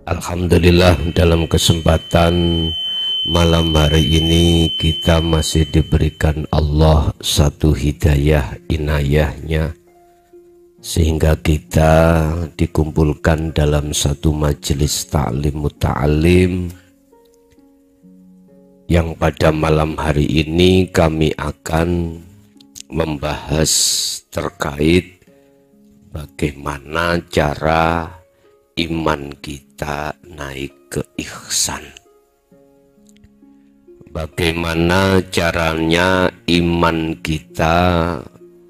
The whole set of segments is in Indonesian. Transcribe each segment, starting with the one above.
Alhamdulillah, dalam kesempatan malam hari ini kita masih diberikan Allah satu hidayah inayahnya sehingga kita dikumpulkan dalam satu majelis ta'lim muta'alim yang pada malam hari ini kami akan membahas terkait bagaimana cara iman kita naik ke ihsan. Bagaimana caranya iman kita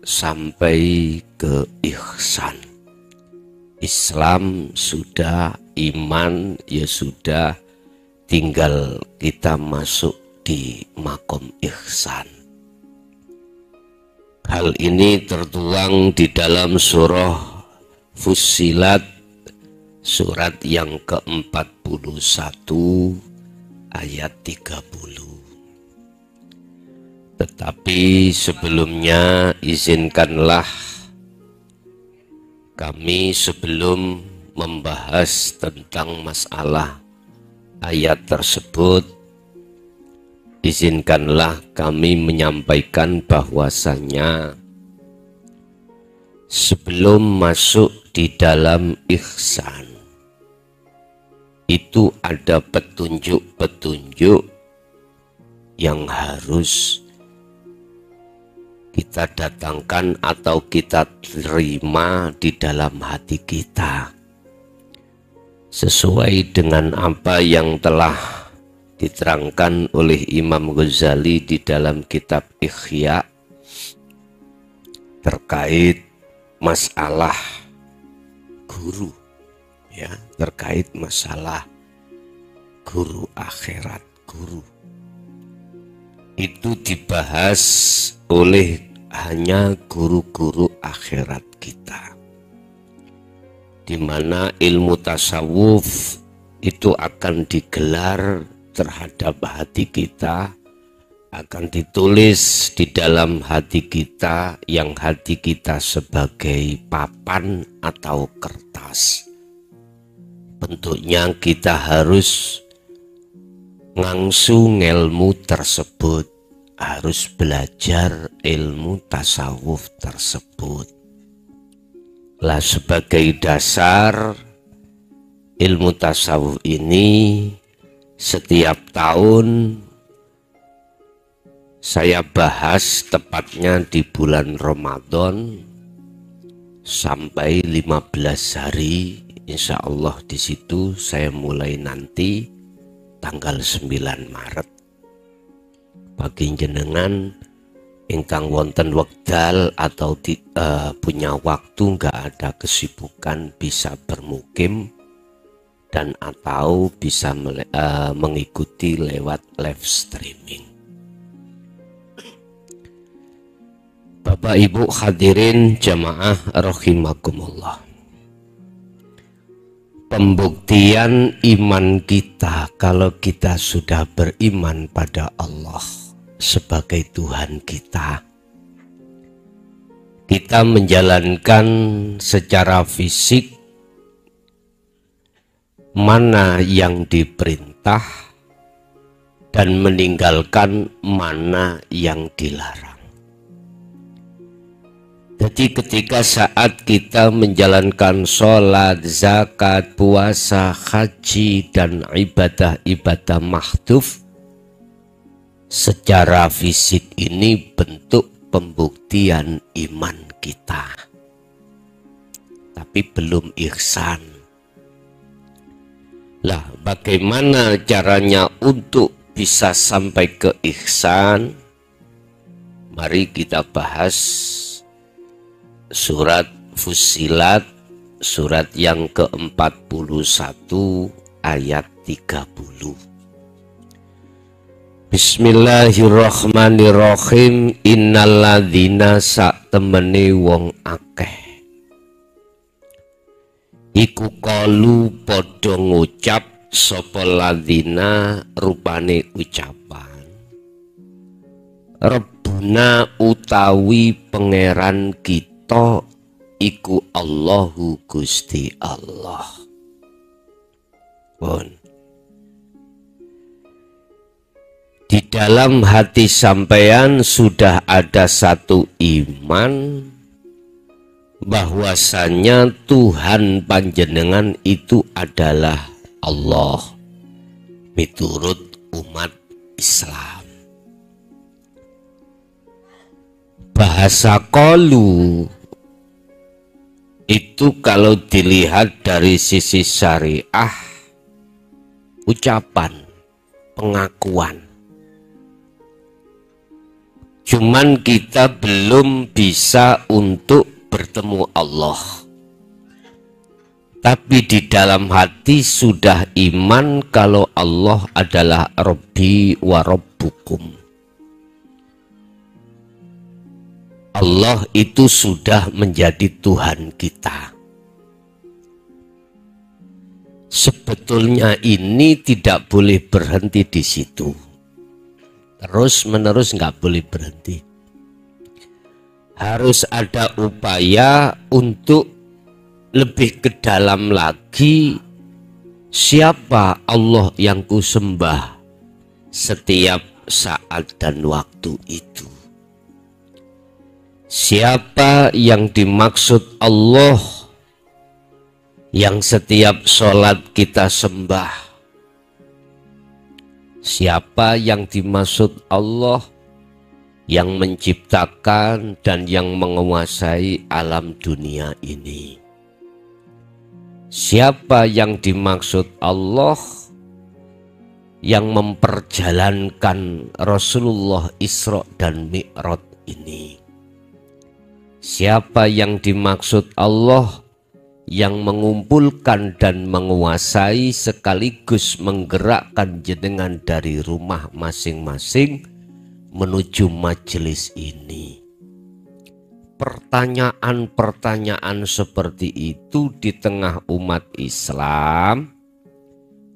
sampai ke ihsan. Islam sudah, iman ya sudah, tinggal kita masuk di makom ihsan. Hal ini tertuang di dalam surah Fussilat, surat yang ke-41 ayat 30. Tetapi sebelumnya izinkanlah kami sebelum membahas tentang masalah ayat tersebut, izinkanlah kami menyampaikan bahwasannya sebelum masuk di dalam ihsan itu ada petunjuk-petunjuk yang harus kita datangkan atau kita terima di dalam hati kita sesuai dengan apa yang telah diterangkan oleh Imam Ghazali di dalam kitab Ihya terkait masalah guru, ya, terkait masalah guru akhirat, guru itu dibahas oleh hanya guru-guru akhirat kita, di mana ilmu tasawuf itu akan digelar terhadap hati kita, akan ditulis di dalam hati kita, yang hati kita sebagai papan atau kertas. Bentuknya kita harus ngangsu ilmu tersebut, harus belajar ilmu tasawuf tersebut. Lah sebagai dasar ilmu tasawuf ini setiap tahun saya bahas tepatnya di bulan Ramadan sampai 15 hari. Insya Allah di situ saya mulai nanti tanggal 9 Maret. Bagi jenengan ingkang wonten wekdal atau punya waktu, nggak ada kesibukan, bisa bermukim dan atau bisa mengikuti lewat live streaming. Bapak Ibu hadirin jamaah rahimakumullah. Pembuktian iman kita kalau kita sudah beriman pada Allah sebagai Tuhan kita, kita menjalankan secara fisik mana yang diperintah dan meninggalkan mana yang dilarang. Jadi ketika saat kita menjalankan sholat, zakat, puasa, haji, dan ibadah-ibadah mahdhuf, secara fisik ini bentuk pembuktian iman kita. Tapi belum ihsan. Lah bagaimana caranya untuk bisa sampai ke ihsan? Mari kita bahas surat Fussilat, surat yang ke-41 ayat 30. Bismillahirrahmanirrahim. Innalladzina saktemene wong akeh iku qalu padha ngucap sapa ladzina rupane ucapan Rabbuna utawi pangeran kita iku Allahu Gusti Allah. Bon. Di dalam hati sampean sudah ada satu iman bahwasanya Tuhan panjenengan itu adalah Allah miturut umat Islam. Bahasa qalu itu kalau dilihat dari sisi syariah, ucapan, pengakuan. Cuman kita belum bisa untuk bertemu Allah. Tapi di dalam hati sudah iman kalau Allah adalah Rabbi wa Rabbukum. Allah itu sudah menjadi Tuhan kita. Sebetulnya ini tidak boleh berhenti di situ. Terus menerus nggak boleh berhenti. Harus ada upaya untuk lebih ke dalam lagi, siapa Allah yang kusembah setiap saat dan waktu itu. Siapa yang dimaksud Allah yang setiap sholat kita sembah. Siapa yang dimaksud Allah yang menciptakan dan yang menguasai alam dunia ini. Siapa yang dimaksud Allah yang memperjalankan Rasulullah Isra dan Mi'raj ini. Siapa yang dimaksud Allah yang mengumpulkan dan menguasai sekaligus menggerakkan jenengan dari rumah masing-masing menuju majelis ini. Pertanyaan-pertanyaan seperti itu di tengah umat Islam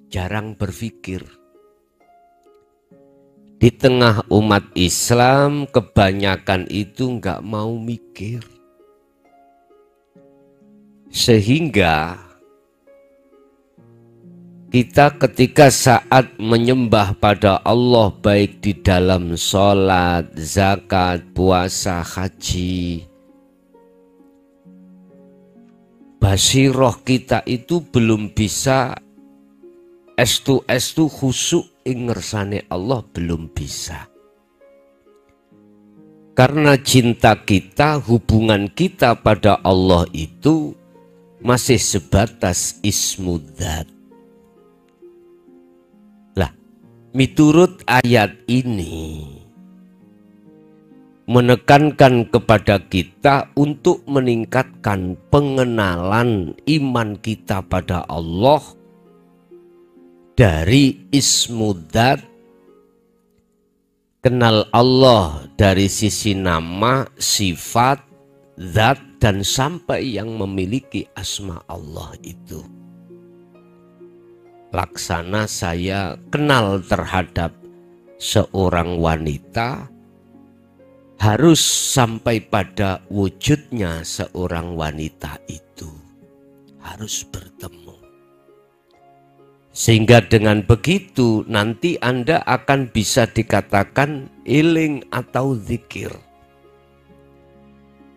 jarang berpikir. Di tengah umat Islam kebanyakan itu nggak mau mikir. Sehingga kita ketika saat menyembah pada Allah baik di dalam sholat, zakat, puasa, haji, basiroh kita itu belum bisa estu khusyuk ing ngersane Allah, belum bisa. Karena cinta kita, hubungan kita pada Allah itu masih sebatas ismudzat. Lah, miturut ayat ini menekankan kepada kita untuk meningkatkan pengenalan iman kita pada Allah dari ismudzat, kenal Allah dari sisi nama, sifat, zat, dan sampai yang memiliki asma Allah itu. Laksana saya kenal terhadap seorang wanita, harus sampai pada wujudnya seorang wanita itu. Harus bertemu. Sehingga dengan begitu nanti Anda akan bisa dikatakan iling atau zikir.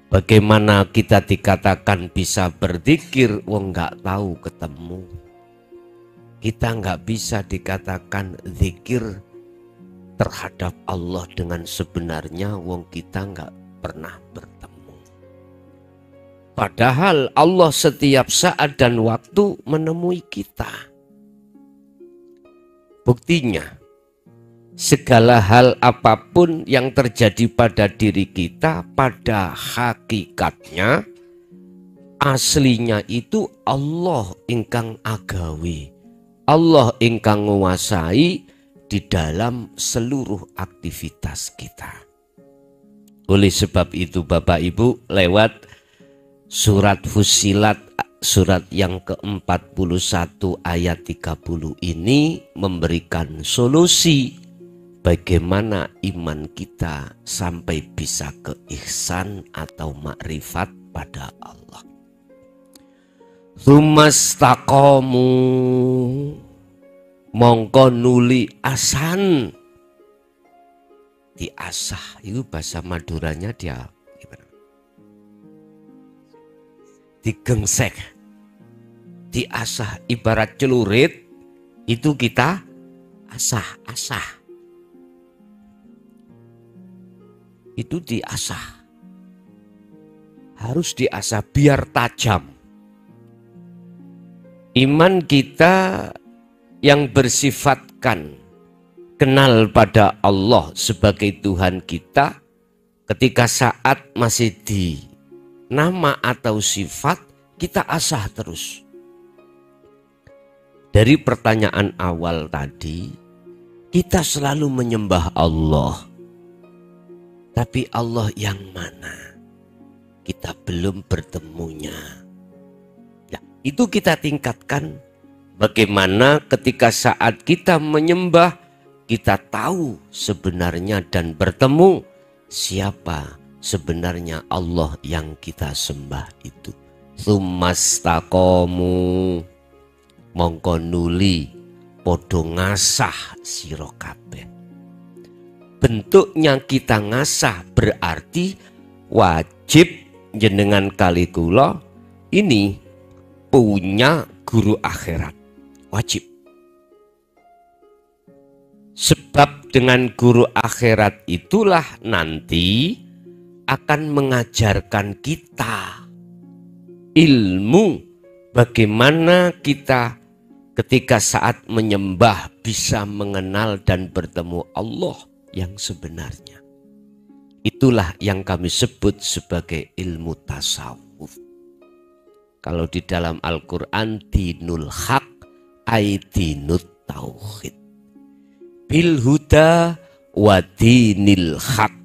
Bagaimana kita dikatakan bisa berzikir wong nggak tahu ketemu. Kita nggak bisa dikatakan zikir terhadap Allah dengan sebenarnya wong kita nggak pernah bertemu. Padahal Allah setiap saat dan waktu menemui kita. Buktinya, segala hal apapun yang terjadi pada diri kita pada hakikatnya aslinya itu Allah ingkang agawi, Allah ingkang menguasai di dalam seluruh aktivitas kita. Oleh sebab itu Bapak Ibu, lewat surat Fussilat surat yang ke-41 ayat 30 ini memberikan solusi bagaimana iman kita sampai bisa ke ihsan atau makrifat pada Allah. Tsumastaqamu, mongko nuli asan. Diasah itu bahasa Maduranya dia digengsek, diasah, ibarat celurit itu kita asah, itu diasah, harus diasah biar tajam. Iman kita yang bersifatkan kenal pada Allah sebagai Tuhan kita, ketika saat masih di nama atau sifat, kita asah terus. Dari pertanyaan awal tadi, kita selalu menyembah Allah. Tapi Allah yang mana? Kita belum bertemunya. Nah, itu kita tingkatkan. Bagaimana ketika saat kita menyembah, kita tahu sebenarnya dan bertemu siapa sebenarnya Allah yang kita sembah itu. Tsumastaqamu, mongko nuli podo ngasah sira kabeh. Bentuknya kita ngasah berarti wajib jenengan kali kula ini punya guru akhirat. Wajib. Sebab dengan guru akhirat itulah nanti akan mengajarkan kita ilmu bagaimana kita ketika saat menyembah bisa mengenal dan bertemu Allah yang sebenarnya. Itulah yang kami sebut sebagai ilmu tasawuf. Kalau di dalam Al-Quran dinul haq ay dinut tauhid. Bil huda wa dinil haq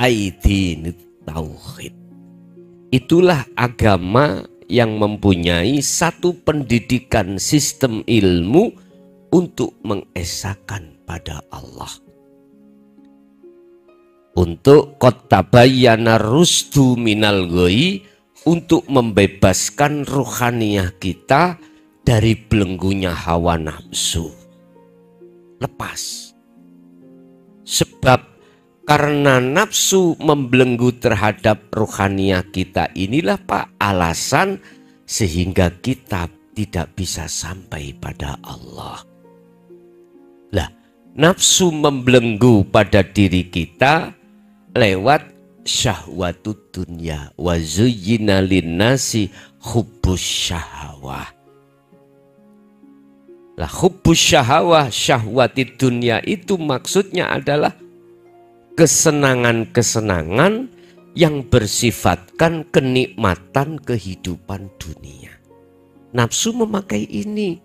ay dinut tauhid. Itulah agama yang mempunyai satu pendidikan sistem ilmu untuk mengesahkan pada Allah. Untuk qad tabayyana rusdu minal ghoi, untuk membebaskan ruhaniyah kita dari belenggunya hawa nafsu. Lepas. Sebab karena nafsu membelenggu terhadap ruhaniyah kita inilah Pak alasan sehingga kita tidak bisa sampai pada Allah. Lah, nafsu membelenggu pada diri kita lewat syahwatud dunya wa zuyyina linnasi hubbus syahawah. Lah hubbus syahawah, syahwatid dunya itu maksudnya adalah kesenangan-kesenangan yang bersifatkan kenikmatan kehidupan dunia. Nafsu memakai ini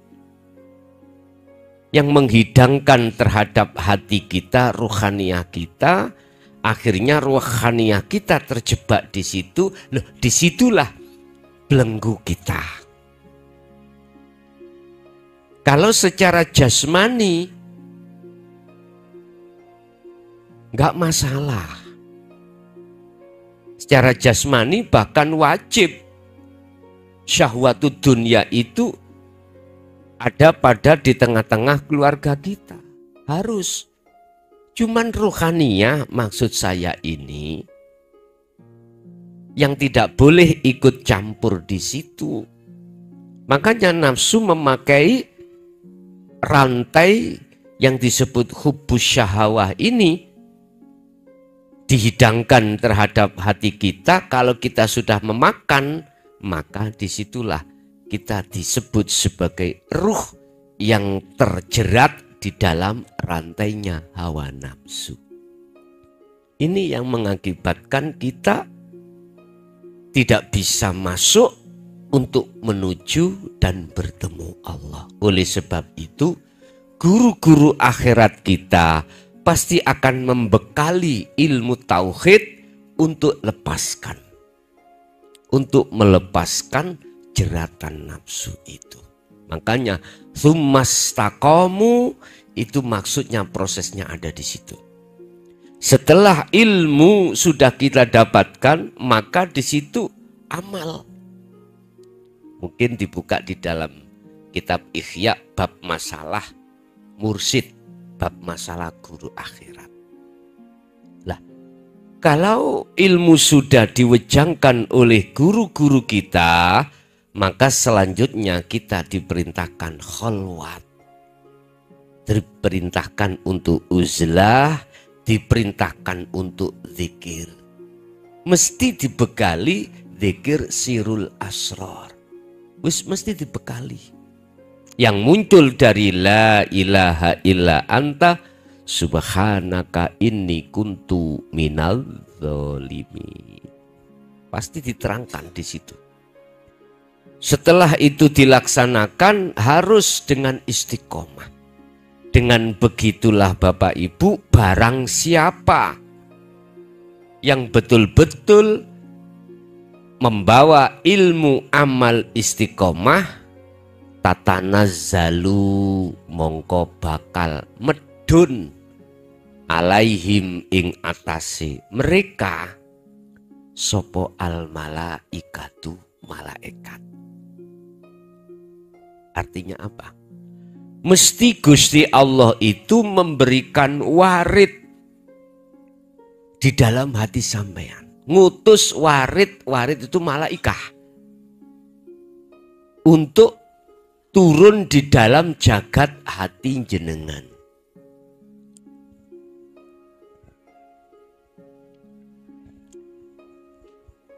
yang menghidangkan terhadap hati kita, ruhaniyah kita. Akhirnya ruhaniyah kita terjebak di situ. Loh, disitulah belenggu kita. Kalau secara jasmani nggak masalah. Secara jasmani bahkan wajib. Syahwatud dunya itu ada pada di tengah-tengah keluarga kita. Harus. Cuman ruhaniyah maksud saya ini yang tidak boleh ikut campur di situ. Makanya nafsu memakai rantai yang disebut hubbus syahawah ini dihidangkan terhadap hati kita. Kalau kita sudah memakan, maka disitulah kita disebut sebagai ruh yang terjerat di dalam rantainya hawa nafsu. Ini yang mengakibatkan kita tidak bisa masuk untuk menuju dan bertemu Allah. Oleh sebab itu, guru-guru akhirat kita pasti akan membekali ilmu tauhid untuk lepaskan. Untuk melepaskan jeratan nafsu itu. Makanya tsumastaqamu itu maksudnya prosesnya ada di situ. Setelah ilmu sudah kita dapatkan, maka di situ amal. Mungkin dibuka di dalam kitab Ihya bab masalah mursyid, bab masalah guru akhirat. Lah, kalau ilmu sudah diwejangkan oleh guru-guru kita, maka selanjutnya kita diperintahkan kholwat, diperintahkan untuk uzlah, diperintahkan untuk zikir. Mesti dibekali zikir sirul asrar. Mesti dibekali. Yang muncul dari la ilaha illa anta subhanaka inni kuntu minal dzalimin. Pasti diterangkan di situ. Setelah itu dilaksanakan harus dengan istiqomah. Dengan begitulah Bapak Ibu, barang siapa yang betul-betul membawa ilmu amal istiqomah, tatanazzalu mongko bakal medun alaihim ing atase mereka sopo al malaikatu malaikat. Artinya apa? Mesti Gusti Allah itu memberikan warid di dalam hati sampean. Ngutus warid itu malaikah. Untuk turun di dalam jagat hati jenengan.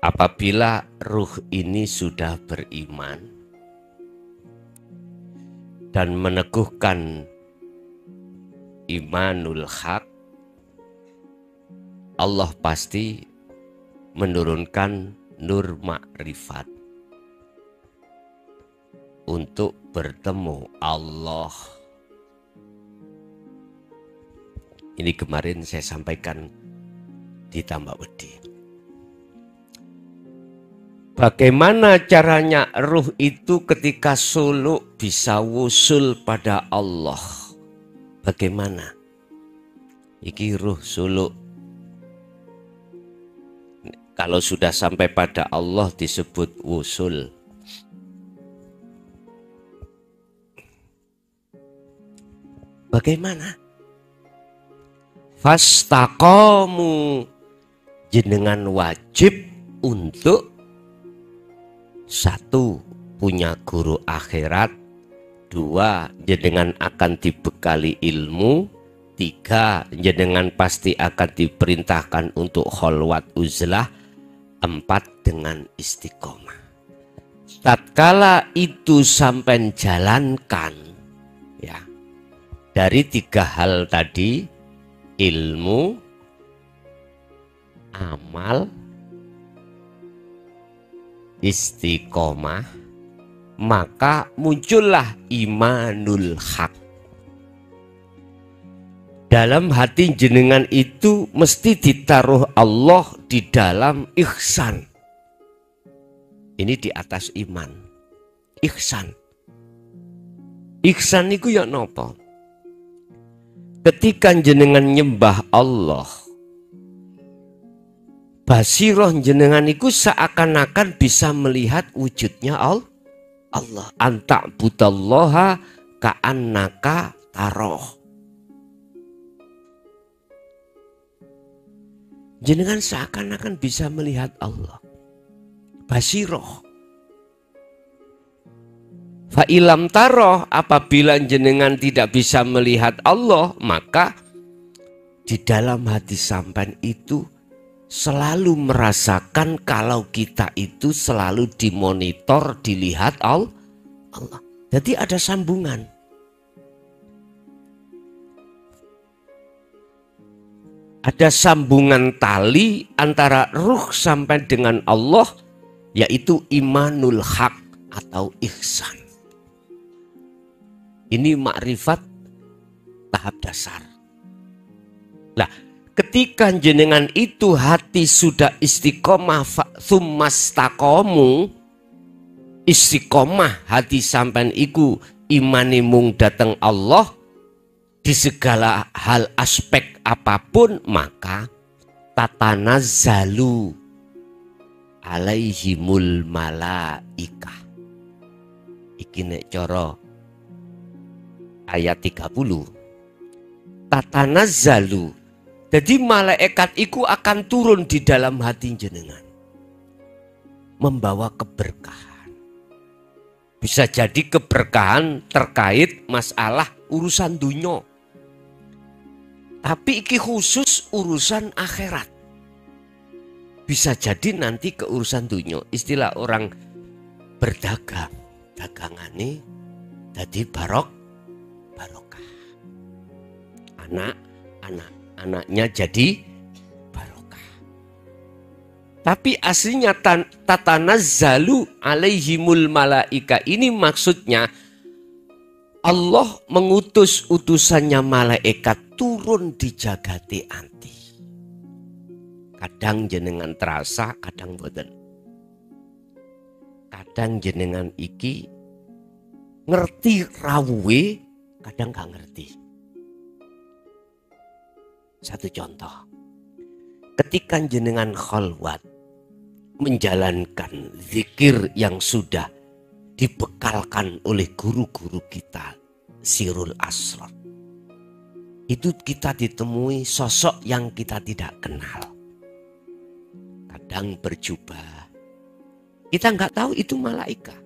Apabila ruh ini sudah beriman dan meneguhkan imanul haq, Allah pasti menurunkan nur makrifat untuk bertemu Allah. Ini kemarin saya sampaikan di Tambak Wedi. Bagaimana caranya ruh itu ketika suluk bisa wusul pada Allah? Bagaimana? Iki ruh suluk. Kalau sudah sampai pada Allah disebut wusul. Bagaimana? Fastaqamu, jenengan wajib untuk satu, punya guru akhirat. Dua, jenengan akan dibekali ilmu. Tiga, jenengan pasti akan diperintahkan untuk kholwat uzlah. Empat, dengan istiqomah. Tatkala itu sampai jalankan, ya, dari tiga hal tadi, ilmu, amal, istiqomah, maka muncullah imanul haq. Dalam hati jenengan itu mesti ditaruh Allah di dalam ihsan. Ini di atas iman. Ihsan. Ihsan itu ya nopo? Ketika jenengan nyembah Allah, basiroh jenengan itu seakan-akan bisa melihat wujudnya Allah. Anta budallaha ka'annaka taroh. Jenengan seakan-akan bisa melihat Allah. Basiroh. Fa'ilam taroh, apabila jenengan tidak bisa melihat Allah, maka di dalam hati sampean itu selalu merasakan kalau kita itu selalu dimonitor, dilihat Allah. Jadi ada sambungan. Ada sambungan tali antara ruh sampai dengan Allah, yaitu imanul haq atau ihsan. Ini makrifat tahap dasar. Nah, ketika jenengan itu hati sudah istiqomah, tsumastaqomu, istiqomah hati sampean iku imane mung dateng Allah di segala hal aspek apapun, maka tatanazzalu alaihimul malaikah. Iki nek cara ayat 30. Tatanazzalu. Jadi malaikat itu akan turun di dalam hati jenengan, membawa keberkahan. Bisa jadi keberkahan terkait masalah urusan dunia. Tapi iki khusus urusan akhirat. Bisa jadi nanti ke urusan dunia. Istilah orang berdagang, dagangane jadi barokah. Anaknya jadi barokah. Tapi aslinya tatanazzalu alaihimul malaika ini maksudnya Allah mengutus utusannya malaikat turun di jagati anti. Kadang jenengan terasa, kadang boten. Kadang jenengan iki ngerti rawuhe, kadang gak ngerti. Satu contoh. Ketika jenengan khalwat menjalankan zikir yang sudah dibekalkan oleh guru-guru kita, Sirul Asrar. Itu kita ditemui sosok yang kita tidak kenal. Kadang berjubah. Kita nggak tahu itu malaikat.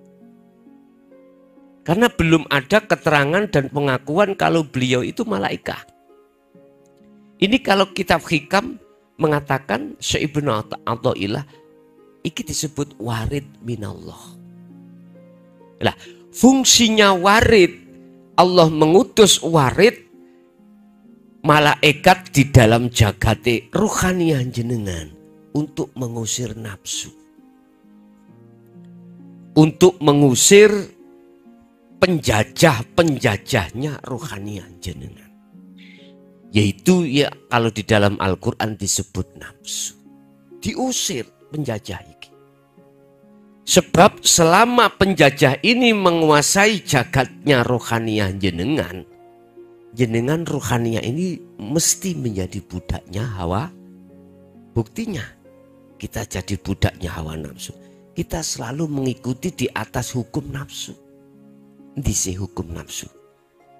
Karena belum ada keterangan dan pengakuan kalau beliau itu malaikat. Ini kalau kitab hikam mengatakan Syekh Ibnu Athaillah iki disebut warid minallah. Nah, fungsinya warid, Allah mengutus warid malaikat di dalam jagate ruhaniah jenengan untuk mengusir nafsu. Untuk mengusir penjajah-penjajahnya ruhaniah jenengan. Yaitu ya kalau di dalam Al-Quran disebut nafsu. Diusir penjajah ini. Sebab selama penjajah ini menguasai jagatnya rohaniah jenengan, jenengan rohaniah ini mesti menjadi budaknya hawa. Buktinya kita jadi budaknya hawa nafsu. Kita selalu mengikuti di atas hukum nafsu. Disi hukum nafsu.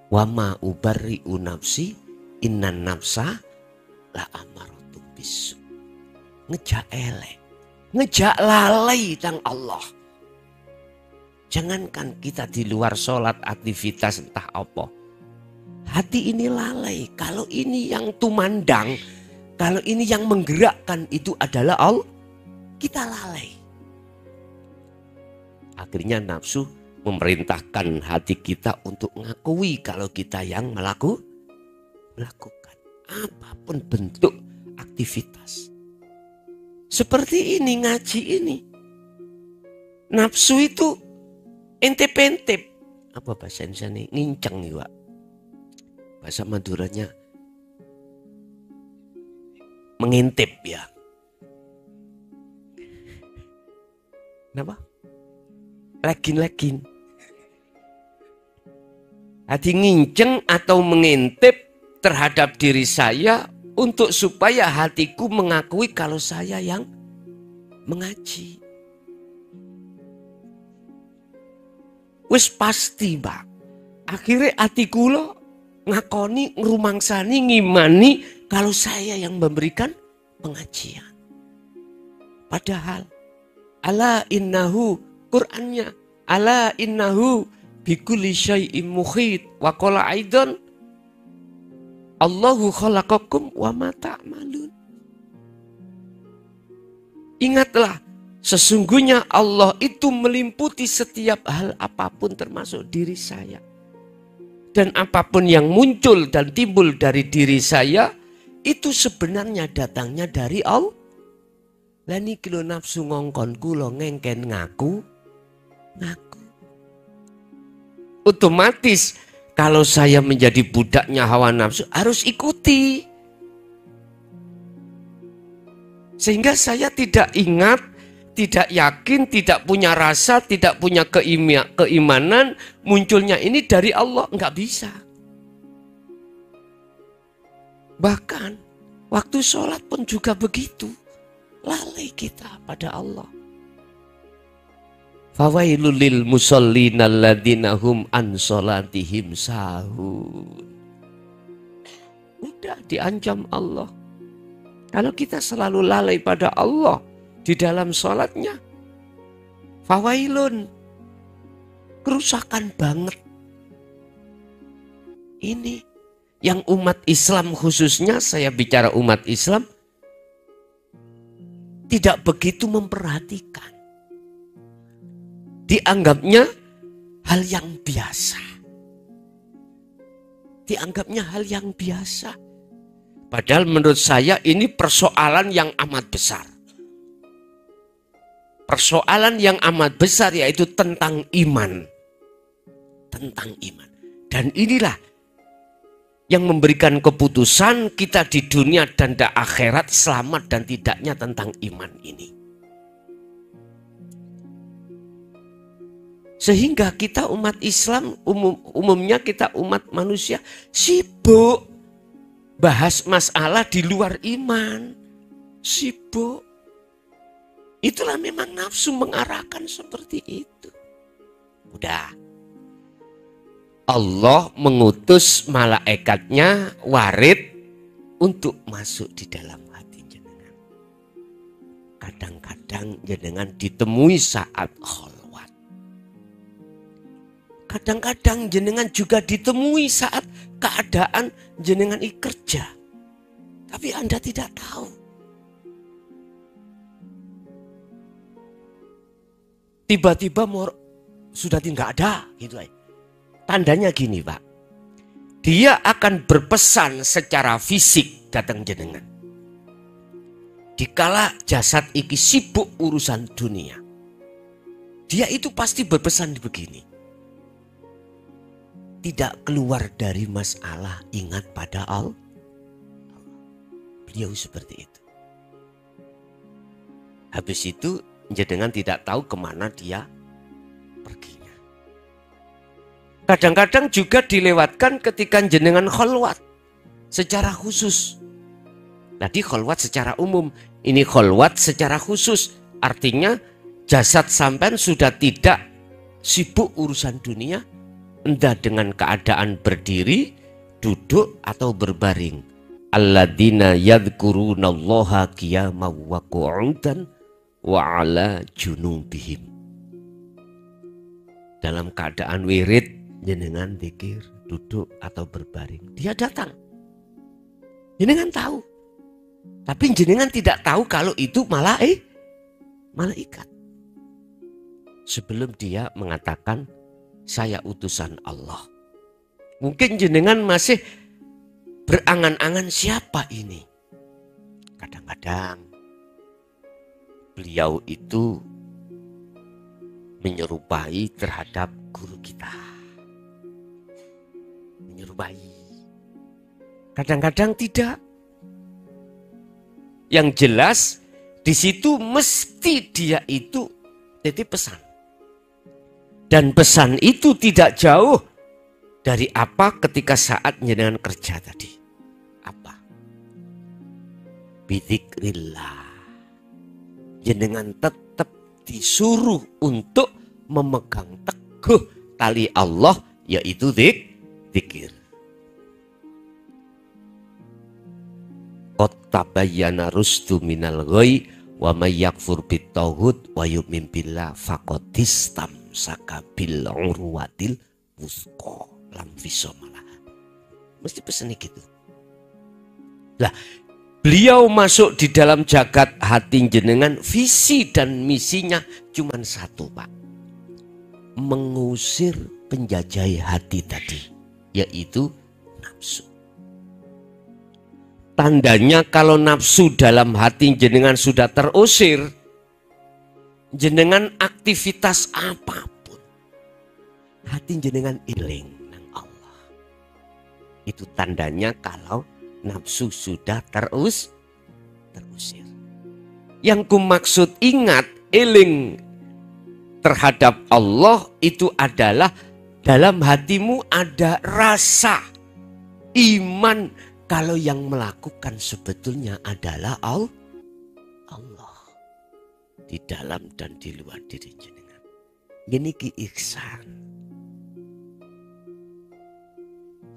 Wa ma ubarri'u nafsi innan nafsa la amaratum bisu. Ngejak elek, ngejak lalai tang Allah. Jangankan kita di luar sholat aktivitas entah apa. Hati ini lalai. Kalau ini yang tumandang, kalau ini yang menggerakkan itu adalah Allah, kita lalai. Akhirnya nafsu memerintahkan hati kita untuk ngakui kalau kita yang melakukan apapun bentuk aktivitas. Seperti ini ngaji ini. Nafsu itu entep-entep. Apa bahasa Indonesia nih? Nginceng nih, Pak. Bahasa Maduranya mengintip ya. Kenapa? Lagin-lagin. Hati nginceng atau mengintip terhadap diri saya untuk supaya hatiku mengakui kalau saya yang mengaji. Wis pasti, Pak. Akhirnya hatiku lo ngakoni, ngerumangsani, ngimani kalau saya yang memberikan pengajian. Padahal ala innahu Qur'annya ala innahu bikulli syai'im muhit wa qala aidan Allahu khalaqakum wa ma ta'malun. Ingatlah, sesungguhnya Allah itu meliputi setiap hal apapun termasuk diri saya. Dan apapun yang muncul dan timbul dari diri saya itu sebenarnya datangnya dari Allah. Lah niki lho nafsu ngongkon kula ngengken ngaku. Otomatis kalau saya menjadi budaknya hawa nafsu harus ikuti. Sehingga saya tidak ingat, tidak yakin, tidak punya rasa, tidak punya keimanan munculnya ini dari Allah. Enggak bisa. Bahkan waktu sholat pun juga begitu. Lalai kita pada Allah. Fawailul lil musallin alladzina hum an sholatihim sahun. Udah diancam Allah. Kalau kita selalu lalai pada Allah di dalam sholatnya, fawailun, kerusakan banget. Ini yang umat Islam khususnya, saya bicara umat Islam, tidak begitu memperhatikan. Dianggapnya hal yang biasa. Dianggapnya hal yang biasa. Padahal menurut saya ini persoalan yang amat besar. Persoalan yang amat besar yaitu tentang iman. Tentang iman. Dan inilah yang memberikan keputusan kita di dunia dan di akhirat selamat dan tidaknya tentang iman ini. Sehingga kita umat Islam, umumnya kita umat manusia sibuk bahas masalah di luar iman. Sibuk. Itulah memang nafsu mengarahkan seperti itu. Udah. Allah mengutus malaikatnya warid untuk masuk di dalam hati jenengan. Kadang-kadang jenengan ditemui saat kholwat. Kadang-kadang jenengan juga ditemui saat keadaan jenengan kerja. Tapi Anda tidak tahu. Tiba-tiba sudah tidak ada. Gitu. Tandanya gini Pak. Dia akan berpesan secara fisik datang jenengan. Dikala jasad iki sibuk urusan dunia. Dia itu pasti berpesan begini. Tidak keluar dari masalah, ingat pada Allah. Beliau seperti itu. Habis itu jenengan tidak tahu kemana dia perginya. Kadang-kadang juga dilewatkan ketika jenengan kholwat secara khusus. Tadi kholwat secara umum, ini kholwat secara khusus. Artinya jasad sampean sudah tidak sibuk urusan dunia. Entah dengan keadaan berdiri, duduk atau berbaring. Alladzina yadhkurunallaha qiyaman wa qu'udan wa ala junubihim. Dalam keadaan wirid, jenengan zikir, duduk atau berbaring. Dia datang. Jenengan tahu. Tapi jenengan tidak tahu kalau itu malaikat. Sebelum dia mengatakan, saya utusan Allah. Mungkin jenengan masih berangan-angan siapa ini. Kadang-kadang beliau itu menyerupai terhadap guru kita. Menyerupai. Kadang-kadang tidak. Yang jelas di situ mesti dia itu titip pesan. Dan pesan itu tidak jauh dari apa ketika saat jenengan kerja tadi. Apa? Bidzikrillah. Jenengan tetap disuruh untuk memegang teguh tali Allah, yaitu zikir. Qad tabayyana rusdu minal ghayy wa may yakfur bit-taghut wa yu'min billah faqad sakabil urwatil wuthqa lam fisamalah. Mesti pesannya gitu. Lah, beliau masuk di dalam jagat hati jenengan, visi dan misinya cuma satu Pak. Mengusir penjajah hati tadi, yaitu nafsu. Tandanya kalau nafsu dalam hati jenengan sudah terusir, jenengan aktivitas apapun, hati jenengan iling nang Allah. Itu tandanya kalau nafsu sudah terusir. Yang ku maksud ingat, iling terhadap Allah itu adalah dalam hatimu ada rasa iman kalau yang melakukan sebetulnya adalah Allah. Di dalam dan di luar diri jenengan. Gini ki ihsan.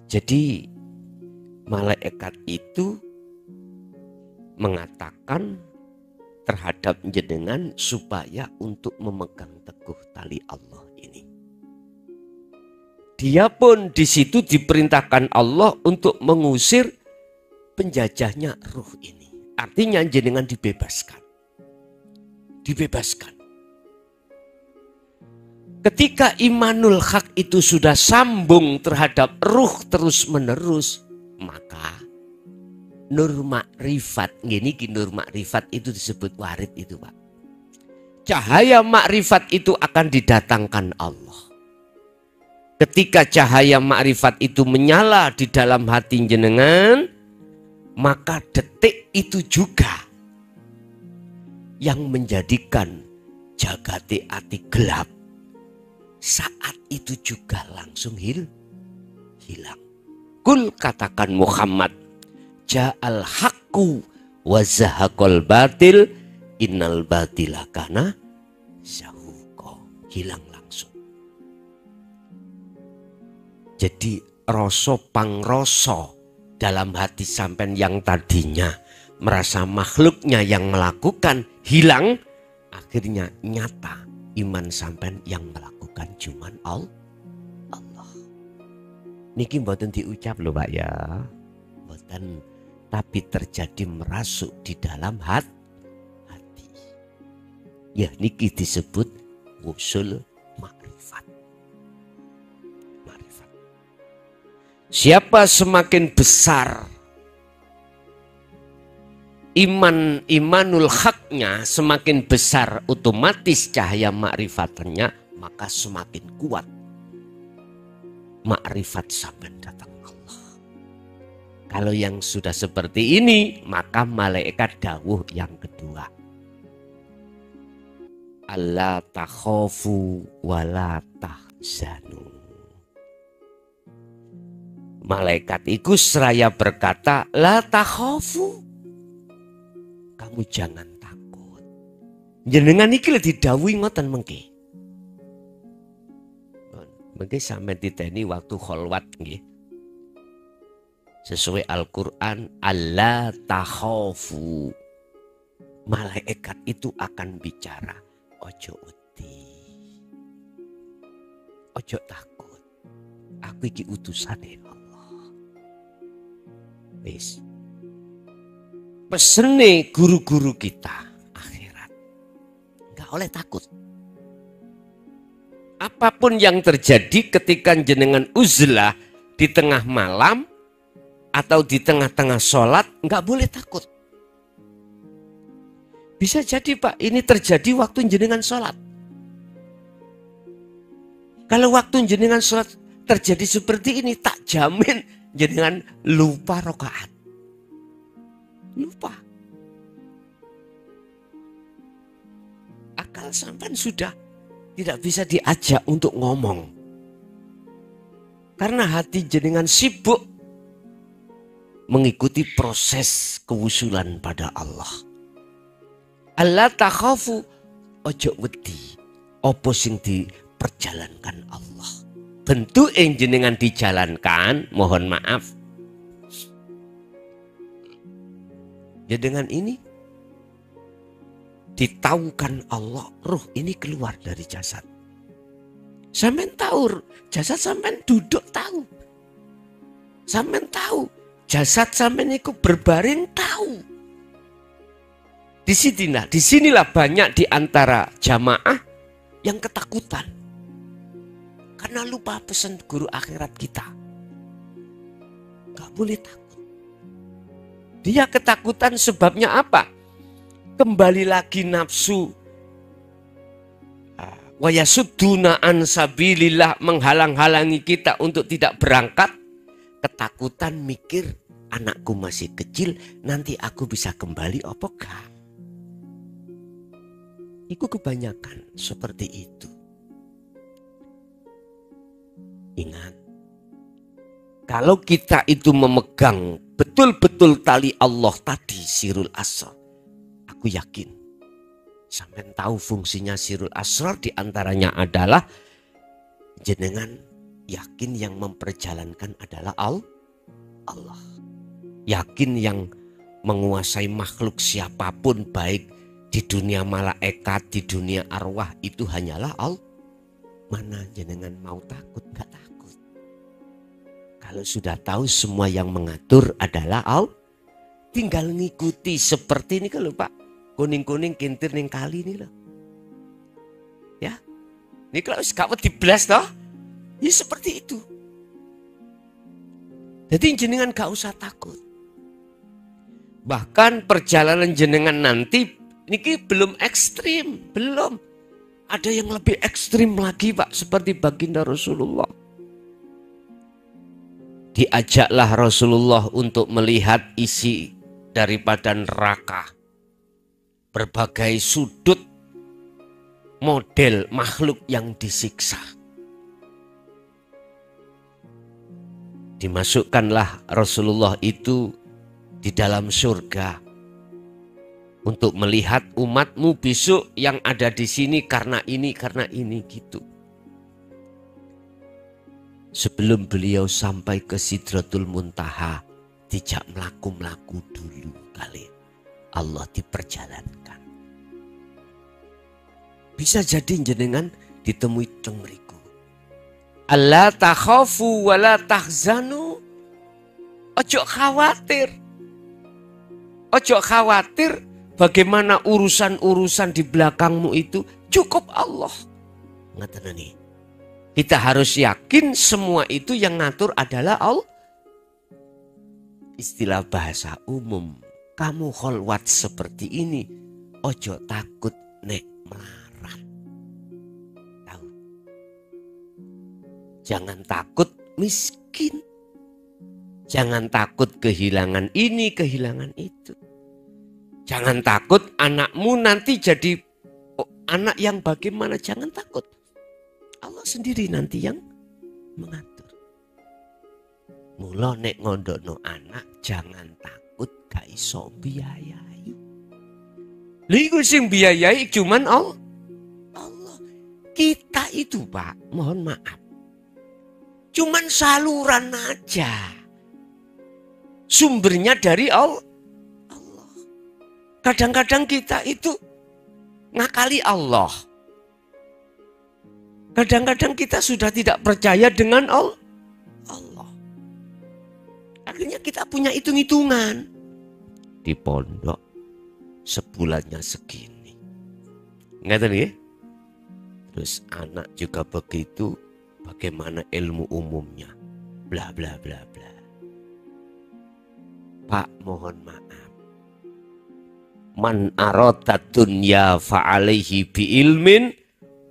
Jadi malaikat itu mengatakan terhadap jenengan supaya untuk memegang teguh tali Allah ini. Dia pun di situ diperintahkan Allah untuk mengusir penjajahnya ruh ini. Artinya jenengan dibebaskan. Dibebaskan. Ketika imanul hak itu sudah sambung terhadap ruh terus menerus, maka nur makrifat, gini nur makrifat itu disebut warid itu Pak. Cahaya makrifat itu akan didatangkan Allah. Ketika cahaya makrifat itu menyala di dalam hati jenengan, maka detik itu juga yang menjadikan jagate ati gelap. Saat itu juga langsung hilang. Kul katakan Muhammad, ja'al haqqu wa zahaqal batil innal batila kana zahuqa. Hilang langsung. Jadi rasa pangrasa dalam hati sampean yang tadinya merasa makhluknya yang melakukan hilang, akhirnya nyata iman sampean yang melakukan cuman Allah. Niki mboten diucap loh Pak ya. Mboten, tapi terjadi merasuk di dalam hati. Ya niki disebut wusul makrifat. Siapa semakin besar imanul haknya, semakin besar otomatis cahaya makrifatnya, maka semakin kuat makrifat sampai datang Allah. Kalau yang sudah seperti ini, maka malaikat dawuh yang kedua, alla takhafu wa la tahzanu. Malaikat itu seraya berkata, la takhafu, kamu jangan takut. Jenengan iki lho didhawuhi ngoten mengke. Mengke sampeyan titeni waktu kholwat nggih. Sesuai Al-Qur'an, alla takhafu. Malaikat itu akan bicara, ojo wedi. Ojo takut. Aku iki utusane Allah. Wis. Pesene guru-guru kita akhirat. Enggak oleh takut. Apapun yang terjadi ketika jenengan uzlah di tengah malam atau di tengah-tengah sholat, enggak boleh takut. Bisa jadi Pak, ini terjadi waktu jenengan sholat. Kalau waktu jenengan sholat terjadi seperti ini, tak jamin jenengan lupa rakaat. Lupa. Akal sampean sudah tidak bisa diajak untuk ngomong. Karena hati jenengan sibuk mengikuti proses kewusulan pada Allah. Allah takhafu, ojo wedi. Apa sing diperjalankan Allah. Bentuk yang jenengan dijalankan, mohon maaf. Ya dengan ini ditaukan Allah, ruh ini keluar dari jasad. Sampean tahu, jasad sampean duduk tahu. Sampean tahu, jasad sampean itu berbaring tahu. Disinilah banyak di antara jamaah yang ketakutan. Karena lupa pesan guru akhirat kita. Gak boleh takut. Dia ketakutan sebabnya apa? Kembali lagi nafsu. Wa yasudduna an sabilillah, menghalang-halangi kita untuk tidak berangkat. Ketakutan mikir anakku masih kecil, nanti aku bisa kembali apa gak? Itu kebanyakan seperti itu. Ingat, kalau kita itu memegang betul-betul tali Allah tadi, sirul asr, aku yakin Sampai tahu fungsinya sirul asrar, diantaranya adalah jenengan yakin yang memperjalankan adalah Allah. Yakin yang menguasai makhluk siapapun, baik di dunia malaikat, di dunia arwah, itu hanyalah Allah. Mana jenengan mau takut? Gak takut. Kalau sudah tahu semua yang mengatur adalah Allah, tinggal ngikuti. Seperti ini kalau Pak, kuning-kuning kintir ning kali ini loh. Ya, ini kalau gak diblas toh, ya seperti itu. Jadi jenengan gak usah takut. Bahkan perjalanan jenengan nanti ini belum ekstrim, belum. Ada yang lebih ekstrim lagi Pak, seperti baginda Rasulullah. Diajaklah Rasulullah untuk melihat isi daripada neraka. Berbagai sudut model makhluk yang disiksa. Dimasukkanlah Rasulullah itu di dalam surga untuk melihat umatmu besok yang ada di sini karena ini gitu. Sebelum beliau sampai ke Sidratul Muntaha, dijak melaku-melaku dulu kali. Allah diperjalankan. Bisa jadi jenengan ditemui teng mriku. Allah takhafu wa la tahzanu. Ojo khawatir. Ojo khawatir bagaimana urusan-urusan di belakangmu itu, cukup Allah. Ngaten nih. Kita harus yakin semua itu yang ngatur adalah Allah. Istilah bahasa umum, kamu kholwat seperti ini, ojo takut nek melarat. Tahu? Jangan takut miskin. Jangan takut kehilangan ini, kehilangan itu. Jangan takut anakmu nanti jadi anak yang bagaimana. Jangan takut. Allah sendiri nanti yang mengatur. Mula nek ngondokno anak, jangan takut gak iso biayai. Liku sing biayai cuman Allah. Kita itu Pak, mohon maaf, cuman saluran aja. Sumbernya dari Allah. Kadang-kadang kita itu ngakali Allah. Kadang-kadang kita sudah tidak percaya dengan Allah. Akhirnya kita punya hitung-hitungan. Di pondok sebulannya segini. Ngerti ya? Terus anak juga begitu, bagaimana ilmu umumnya. Bla bla bla bla. Pak, mohon maaf. Man arada dunya fa'alaihi bi'ilmin,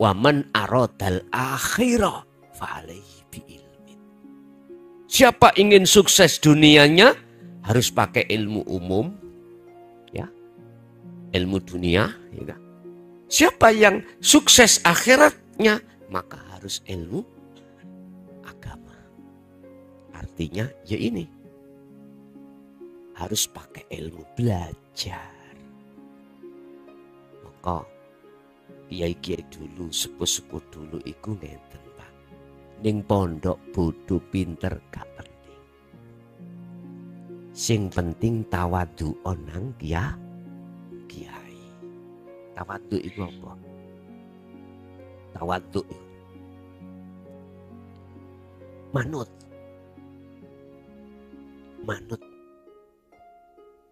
wa man aradal akhirah fa'alaihi bi'ilmin. Siapa ingin sukses dunianya harus pakai ilmu umum, ya, ilmu dunia. Ya. Siapa yang sukses akhiratnya maka harus ilmu agama. Artinya ya ini. Harus pakai ilmu belajar. Maka kiai-kiai dulu, sepuh-sepuh dulu iku ngeten Pak. Ning pondok bodoh pinter gak penting. Sing penting tawadhu onang kiai. Tawadhu iku apa? Tawadhu manut.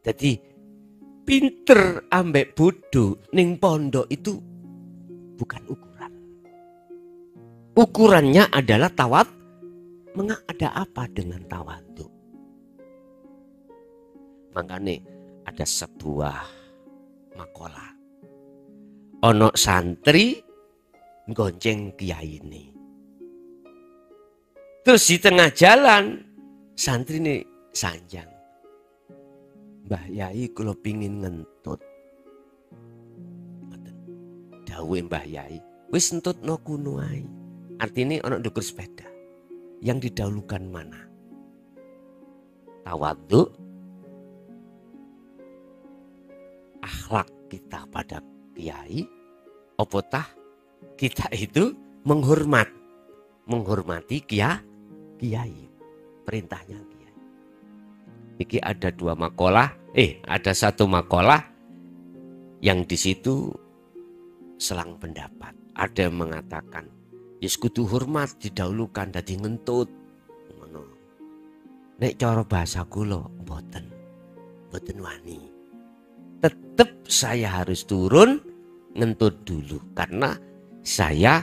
Jadi pinter ambek bodoh ning pondok itu bukan ukuran. Ukurannya adalah tawad. Ada apa dengan tawadhu? Makanya ada sebuah makalah. Ono santri gonceng kiai ini. Terus di tengah jalan santri ini sanjang. Mbah Yai kalau pingin ngentut. Dawe Mbah Yai, wis entut no kuno ae. Artinya ono ndukur sepeda. Yang didahulukan mana? Tawadhu, akhlak kita pada kiai, opotah kita itu menghormati kiai. Perintahnya kiai. Iki ada ada satu makalah yang di situ selang pendapat. Ada yang mengatakan, yes kudu hormat didahulukan dadi ngentut. Ngono. Nek cara bahasa kula mboten wani. Tetap saya harus turun ngentut dulu karena saya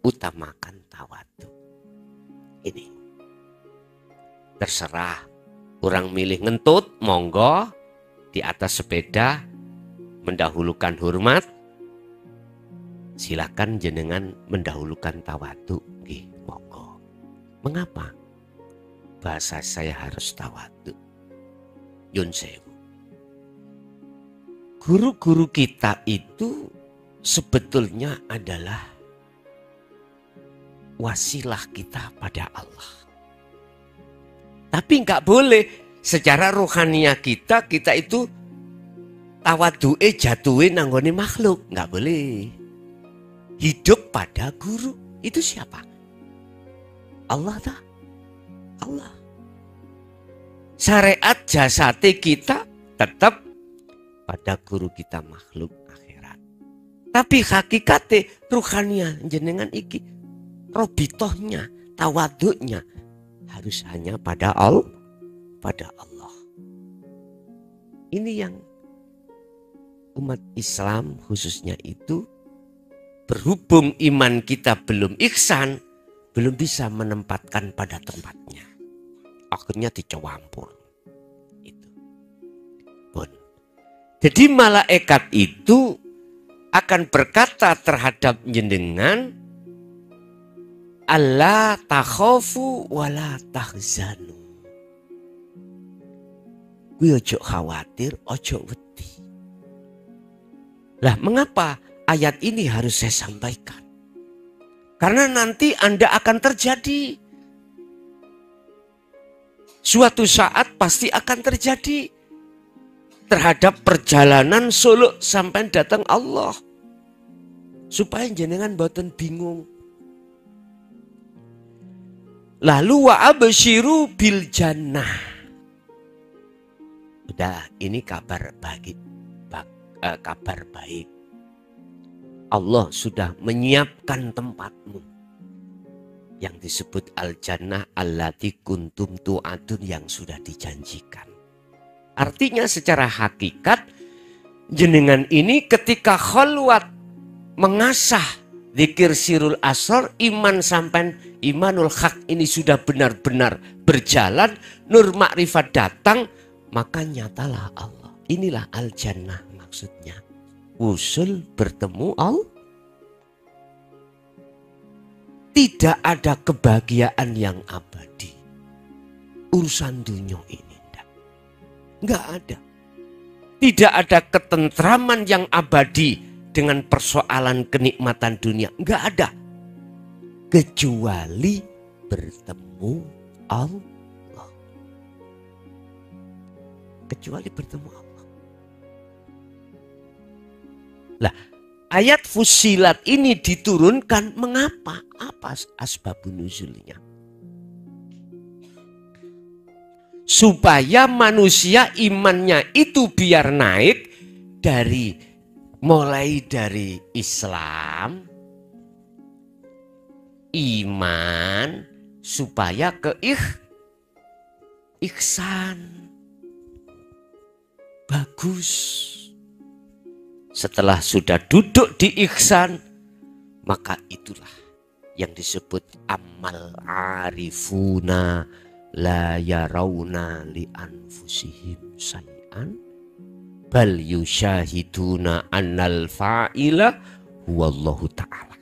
utamakan tawadhu. Ini terserah orang milih ngentut, monggo di atas sepeda mendahulukan hormat. Silakan jenengan mendahulukan tawadhu, nggih monggo. Mengapa? Bahasa saya harus tawadhu. Yun sewu. Guru-guru kita itu sebetulnya adalah wasilah kita pada Allah. Tapi nggak boleh secara rohaniah kita itu tawadhu'e jatuhe nanggone makhluk. Nggak boleh. Hidup pada guru. Itu siapa? Allah tak? Allah. Syariat jasate kita tetap pada guru kita makhluk akhirat. Tapi hakikate ruhaniah jenengan iki robitohnya, tawaduknya harus hanya pada Allah. Ini yang umat Islam khususnya itu berhubung iman kita belum ihsan, belum bisa menempatkan pada tempatnya. Akhirnya dicampur. Itu. Bon. Jadi malaikat itu akan berkata terhadap jenengan, Allah takhafu wala tahzanu. Kuwi ojo khawatir, ojo wedi. Lah mengapa ayat ini harus saya sampaikan? Karena nanti Anda akan terjadi. Suatu saat pasti akan terjadi. Terhadap perjalanan suluk sampai datang Allah. Supaya jenengan boten bingung. Lalu wa absyiru bil jannah. Udah, ini kabar baik. Allah sudah menyiapkan tempatmu. Yang disebut al-jannah allati kuntum tu'adun, yang sudah dijanjikan. Artinya secara hakikat jenengan ini ketika khalwat mengasah zikir sirul asrar, iman sampai imanul haq ini sudah benar-benar berjalan, nur makrifat datang, maka nyatalah Allah. Inilah al-jannah maksudnya. Usul bertemu Allah. Tidak ada kebahagiaan yang abadi. Urusan dunia ini. Enggak ada. Tidak ada ketentraman yang abadi dengan persoalan kenikmatan dunia. Enggak ada. Kecuali bertemu Allah. Kecuali bertemu Allah. Lah, ayat Fussilat ini diturunkan mengapa? Apa asbabun nuzulnya? Supaya manusia imannya itu biar naik mulai dari Islam, iman, supaya ke ihsan. Bagus. Setelah sudah duduk di ihsan, maka itulah yang disebut amal arifuna la yarawna li anfusihim say'an bal yusyahiduna annal fa'ila huwallahu ta'ala.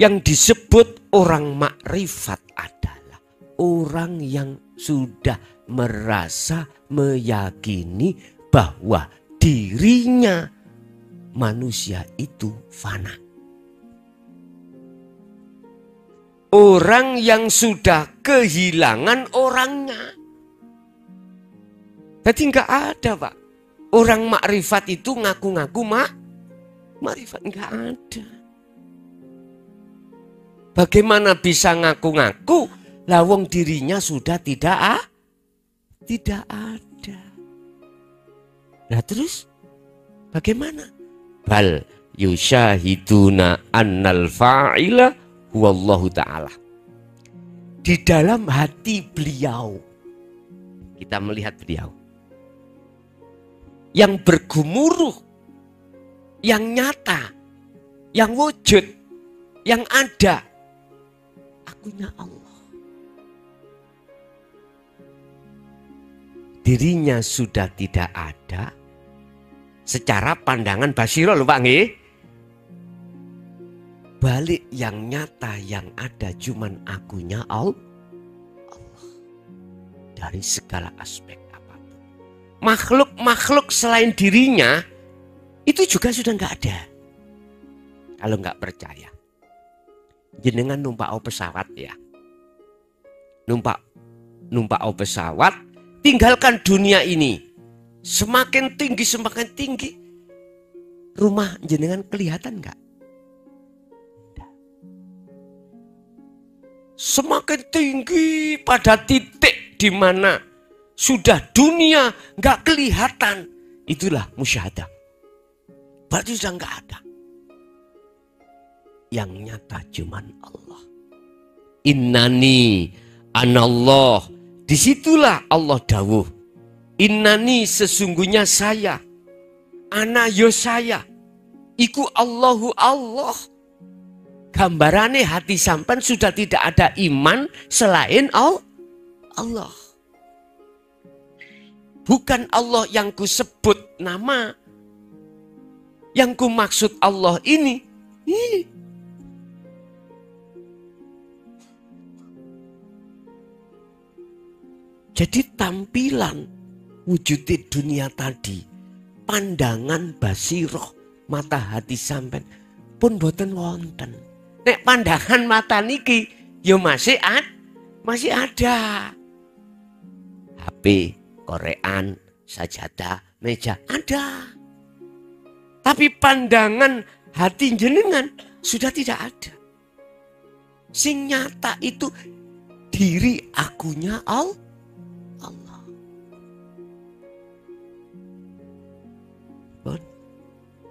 Yang disebut orang makrifat adalah orang yang sudah merasa meyakini bahwa dirinya manusia itu fana. Orang yang sudah kehilangan orangnya. Jadi enggak ada, Pak. Orang makrifat itu ngaku-ngaku makrifat, nggak ada. Bagaimana bisa ngaku-ngaku lawang dirinya sudah tidak ada. Nah terus bagaimana? Bal yusyahiduna annal fa'ila huwallahu ta'ala. Di dalam hati beliau kita melihat beliau yang bergemuruh, yang nyata, yang wujud, yang ada, akunya Allah. Dirinya sudah tidak ada secara pandangan basiro loh Pak nggih. Balik yang nyata yang ada cuman akunya Allah. Dari segala aspek apapun. Makhluk-makhluk selain dirinya itu juga sudah nggak ada. Kalau nggak percaya, jenengan numpak pesawat ya. Numpak pesawat, tinggalkan dunia ini. Semakin tinggi, rumah jenengan kelihatan nggak? Semakin tinggi pada titik di mana sudah dunia nggak kelihatan, itulah musyahadah. Berarti sudah nggak ada. Yang nyata cuman Allah. Innani anallah. Disitulah Allah dawuh. Innani sesungguhnya saya. Ana yo saya. Iku Allahu Allah. Gambarane hati sampan sudah tidak ada iman selain Allah. Bukan Allah yang ku sebut nama. Yang ku maksud Allah ini. Jadi tampilan wujud dunia tadi, pandangan basiroh mata hati sampean pun boten wonten. Nek pandangan mata niki yo masih ada. HP, korean, sajadah, meja ada. Tapi pandangan hati jenengan sudah tidak ada. Sing nyata itu diri akunya Allah.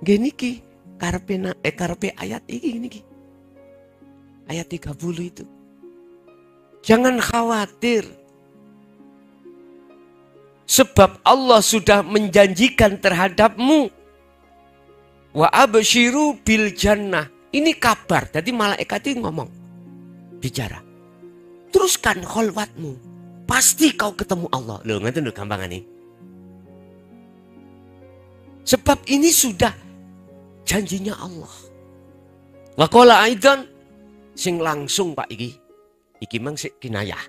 Gini ki karepe ayat ini ayat 30 itu. Jangan khawatir. Sebab Allah sudah menjanjikan terhadapmu. Wa absyiru bil jannah. Ini kabar. Jadi malaikat itu ngomong. Bicara. Teruskan kholwatmu. Pasti kau ketemu Allah. Loh ngerti gampangan ini. Sebab ini sudah janjinya Allah. Wa qala aidan sing langsung Pak iki mang sik kinayah.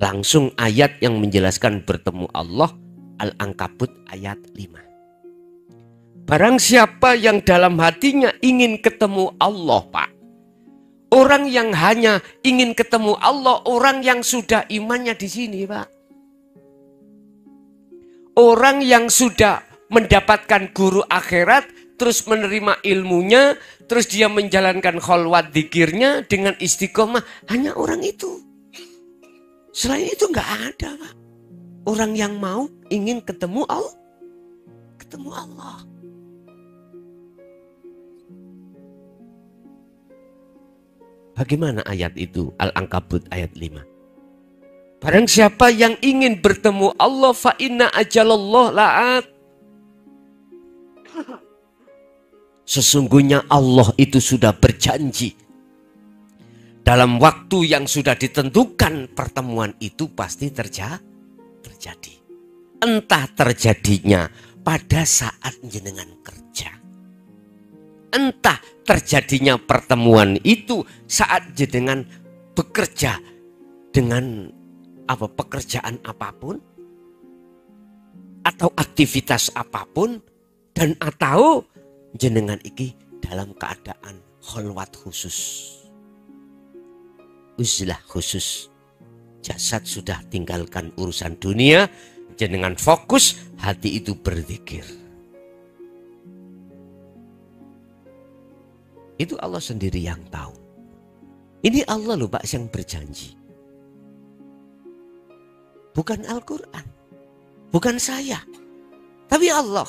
Langsung ayat yang menjelaskan bertemu Allah, Al-Ankabut ayat 5. Barang siapa yang dalam hatinya ingin ketemu Allah, Pak. Orang yang hanya ingin ketemu Allah, orang yang sudah imannya di sini, Pak. Orang yang sudah mendapatkan guru akhirat, terus menerima ilmunya, terus dia menjalankan kholwat dzikirnya dengan istiqomah, hanya orang itu. Selain itu nggak ada, Pak. Orang yang mau ingin ketemu Allah. Bagaimana ayat itu? Al-Ankabut ayat 5. Barang siapa yang ingin bertemu Allah, fa inna ajalallah la'at. Sesungguhnya Allah itu sudah berjanji. Dalam waktu yang sudah ditentukan, pertemuan itu pasti terjadi. Entah terjadinya pada saat jenengan kerja. Entah terjadinya pertemuan itu saat jenengan bekerja dengan pekerjaan apapun. Atau aktivitas apapun. Dan atau jenengan iki dalam keadaan kholwat khusus. Uzlah khusus. Jasad sudah tinggalkan urusan dunia. jenengan fokus, hati itu berzikir. Itu Allah sendiri yang tahu. Ini Allah loh Pak yang berjanji. Bukan Al-Quran. Bukan saya. Tapi Allah.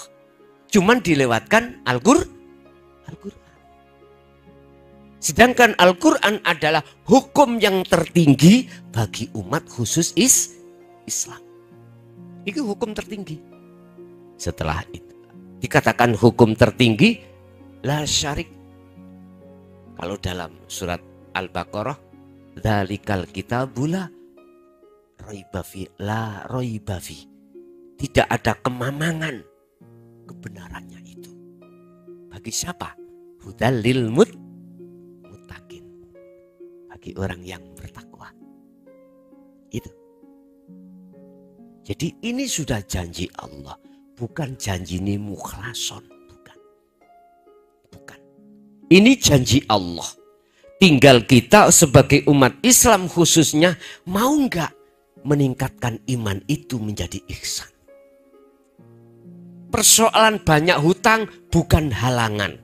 Cuman dilewatkan Al-Quran. Sedangkan Al-Quran adalah hukum yang tertinggi bagi umat khusus Islam. Itu hukum tertinggi. Setelah itu dikatakan hukum tertinggi la syarik. Kalau dalam surat Al-Baqarah, dzalikal kitabula raibafi la raibafi. Tidak ada kemamangan kebenarannya itu. Bagi siapa? Hudal lil muttaqin. Bagi orang yang bertakwa. Itu. Jadi ini sudah janji Allah, bukan janji ini mukhlason, bukan. Ini janji Allah. Tinggal kita sebagai umat Islam khususnya mau nggak meningkatkan iman itu menjadi ihsan. Persoalan banyak hutang bukan halangan.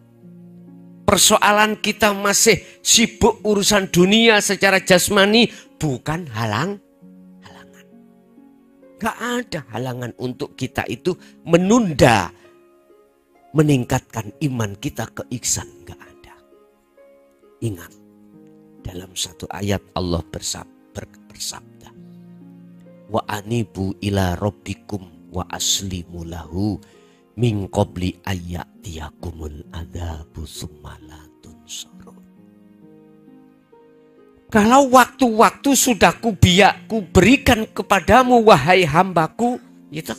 Persoalan kita masih sibuk urusan dunia secara jasmani bukan halangan. Gak ada halangan untuk kita itu menunda, meningkatkan iman kita ke ihsan. Gak ada. Ingat, dalam satu ayat Allah bersabda, wa anibu ila rabbikum wa aslimu lahu min qabli ayyatiyakumul adzabu tsumma la tunsarun. Kalau waktu-waktu sudah kuberikan kepadamu wahai hambaku, gitu,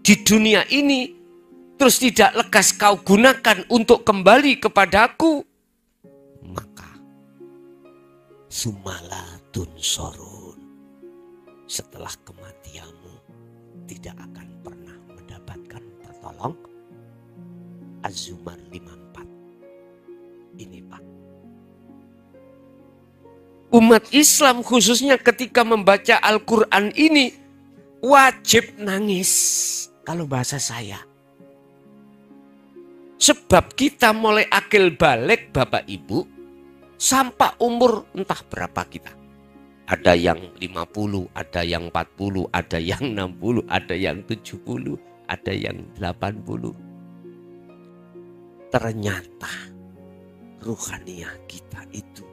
di dunia ini, terus tidak lekas kau gunakan untuk kembali kepadaku, maka sumalatun sorun, setelah kematianmu tidak akan pernah mendapatkan pertolong. Az-Zumar 54. Ini Pak. Umat Islam khususnya ketika membaca Al-Quran ini wajib nangis kalau bahasa saya. Sebab kita mulai akil balik Bapak Ibu sampai umur entah berapa kita. Ada yang 50, ada yang 40, ada yang 60, ada yang 70, ada yang 80. Ternyata ruhaniah kita itu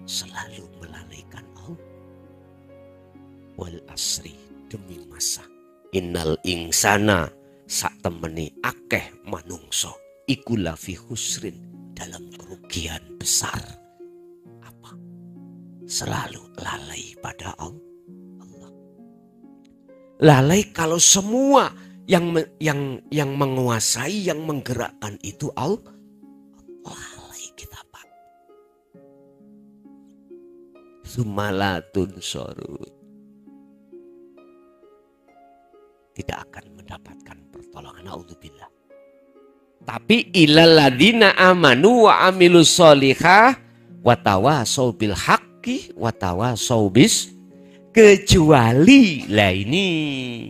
selalu melalaikan Allah. Wal asri, demi masa, innal insana sak temeni akeh manungso iku lafi husrin, dalam kerugian besar. Apa? Selalu lalai pada Allah. Lalai kalau semua yang menguasai, yang menggerakkan itu Allah. Sumalatun sorut, tidak akan mendapatkan pertolongan. Naudzubillah. Tapi ilal ladina amanu wa amilus solihah wa tawasau bil haqqi wa tawasau bis, kecuali lah ini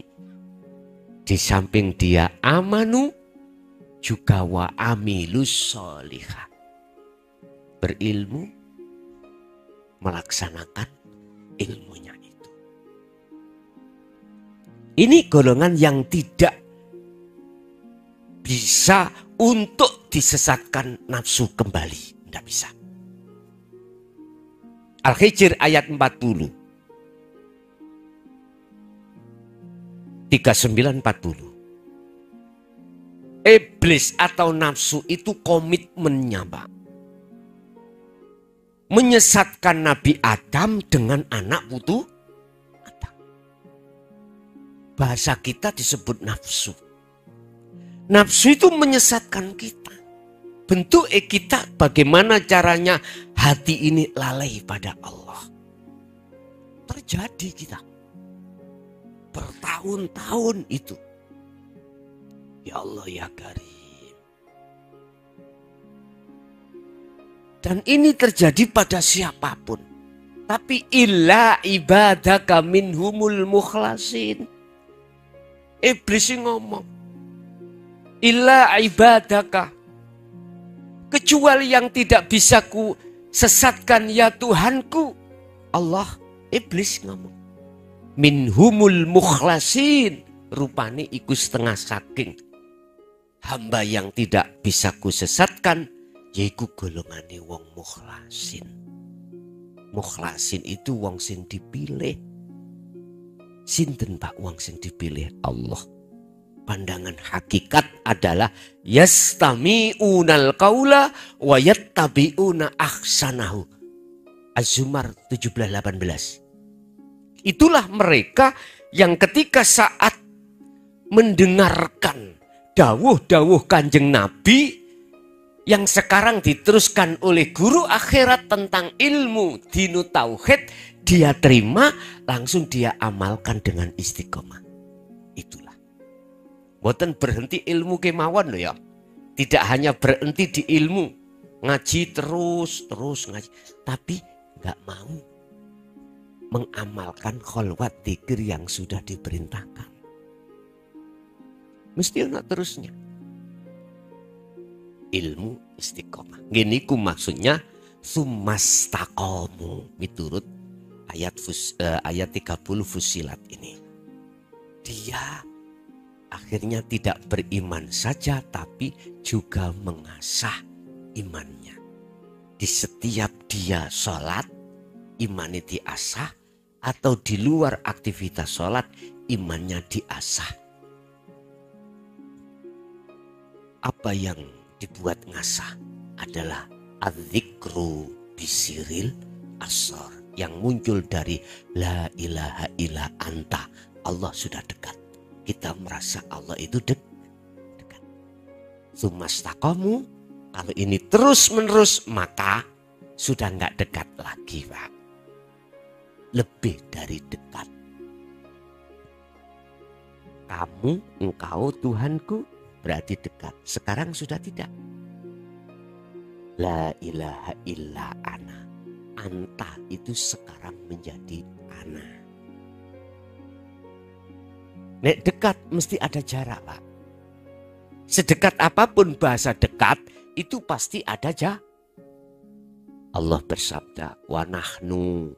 di samping dia amanu juga wa amilus solihah, berilmu, melaksanakan ilmunya itu. Ini golongan yang tidak bisa untuk disesatkan nafsu kembali. Tidak bisa. Al-Hijr ayat 40. 39-40. Iblis atau nafsu itu komitmennya Pak, menyesatkan Nabi Adam dengan anak putu Adam. Bahasa kita disebut nafsu. Nafsu itu menyesatkan kita. Bentuk kita bagaimana caranya hati ini lalai pada Allah. Terjadi kita. Bertahun-tahun itu. Ya Allah ya Karim. Dan ini terjadi pada siapapun. Tapi illa ibadaka minhumul mukhlasin. Iblis ngomong, illa ibadaka, kecuali yang tidak bisa ku sesatkan ya Tuhanku. Allah, iblis ngomong, minhumul mukhlasin, rupane iku setengah saking hamba yang tidak bisa ku sesatkan, yaiku golongane wong mukhlasin. Mukhlasin itu wong sing dipilih. Sinten Pak wong sing dipilih? Allah. Pandangan hakikat adalah yastami'unal qaula wa yattabi'una ahsanahu. Az-Zumar 17:18. Itulah mereka yang ketika saat mendengarkan dawuh-dawuh Kanjeng Nabi yang sekarang diteruskan oleh guru akhirat tentang ilmu dinu tauhid, dia terima, langsung dia amalkan dengan istiqomah. Itulah. Mboten berhenti ilmu kemawon loh ya. Tidak hanya berhenti di ilmu, ngaji terus ngaji, tapi nggak mau mengamalkan kholwat dzikir yang sudah diperintahkan. Mesti ada terusnya. Ilmu istiqomah. Gini ku maksudnya sumastaqomu miturut ayat 30 Fussilat ini. Dia akhirnya tidak beriman saja tapi juga mengasah imannya. Di setiap dia sholat, imannya diasah, atau di luar aktivitas sholat, imannya diasah. Apa yang dibuat ngasah adalah adzikru bisiril asor, yang muncul dari la ilaha illa anta. Allah sudah dekat. Kita merasa Allah itu dekat. Sumastaqomu, kalau ini terus menerus maka sudah nggak dekat lagi Pak. Lebih dari dekat. Engkau Tuhanku, berarti dekat. Sekarang sudah tidak. La ilaha illa ana. Anta itu sekarang menjadi ana. Nek dekat mesti ada jarak Pak. Sedekat apapun bahasa dekat itu pasti ada jarak. Allah bersabda, wa nahnu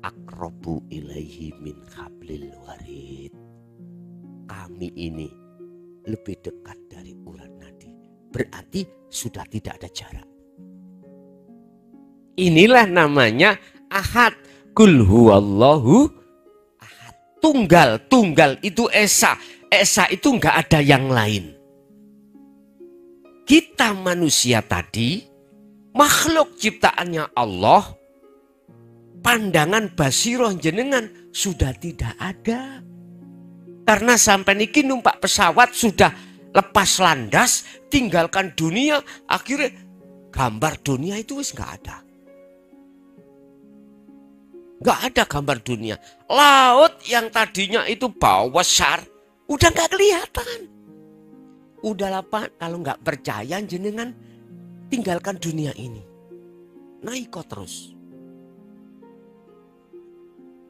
aqrabu ilaihi min hablil warid. Kami ini lebih dekat dari urat nadi. Berarti sudah tidak ada jarak. Inilah namanya ahad. Kul huwallahu ahad. Tunggal itu esa. Esa itu enggak ada yang lain. Kita manusia tadi, makhluk ciptaannya Allah, pandangan basiroh jenengan sudah tidak ada. Karena sampai niki numpak pesawat sudah lepas landas, tinggalkan dunia, akhirnya gambar dunia itu wis nggak ada. Nggak ada gambar dunia. Laut yang tadinya itu bau besar, udah nggak kelihatan. Udah apa? Kalau nggak percaya jenengan, tinggalkan dunia ini. Naik kok terus.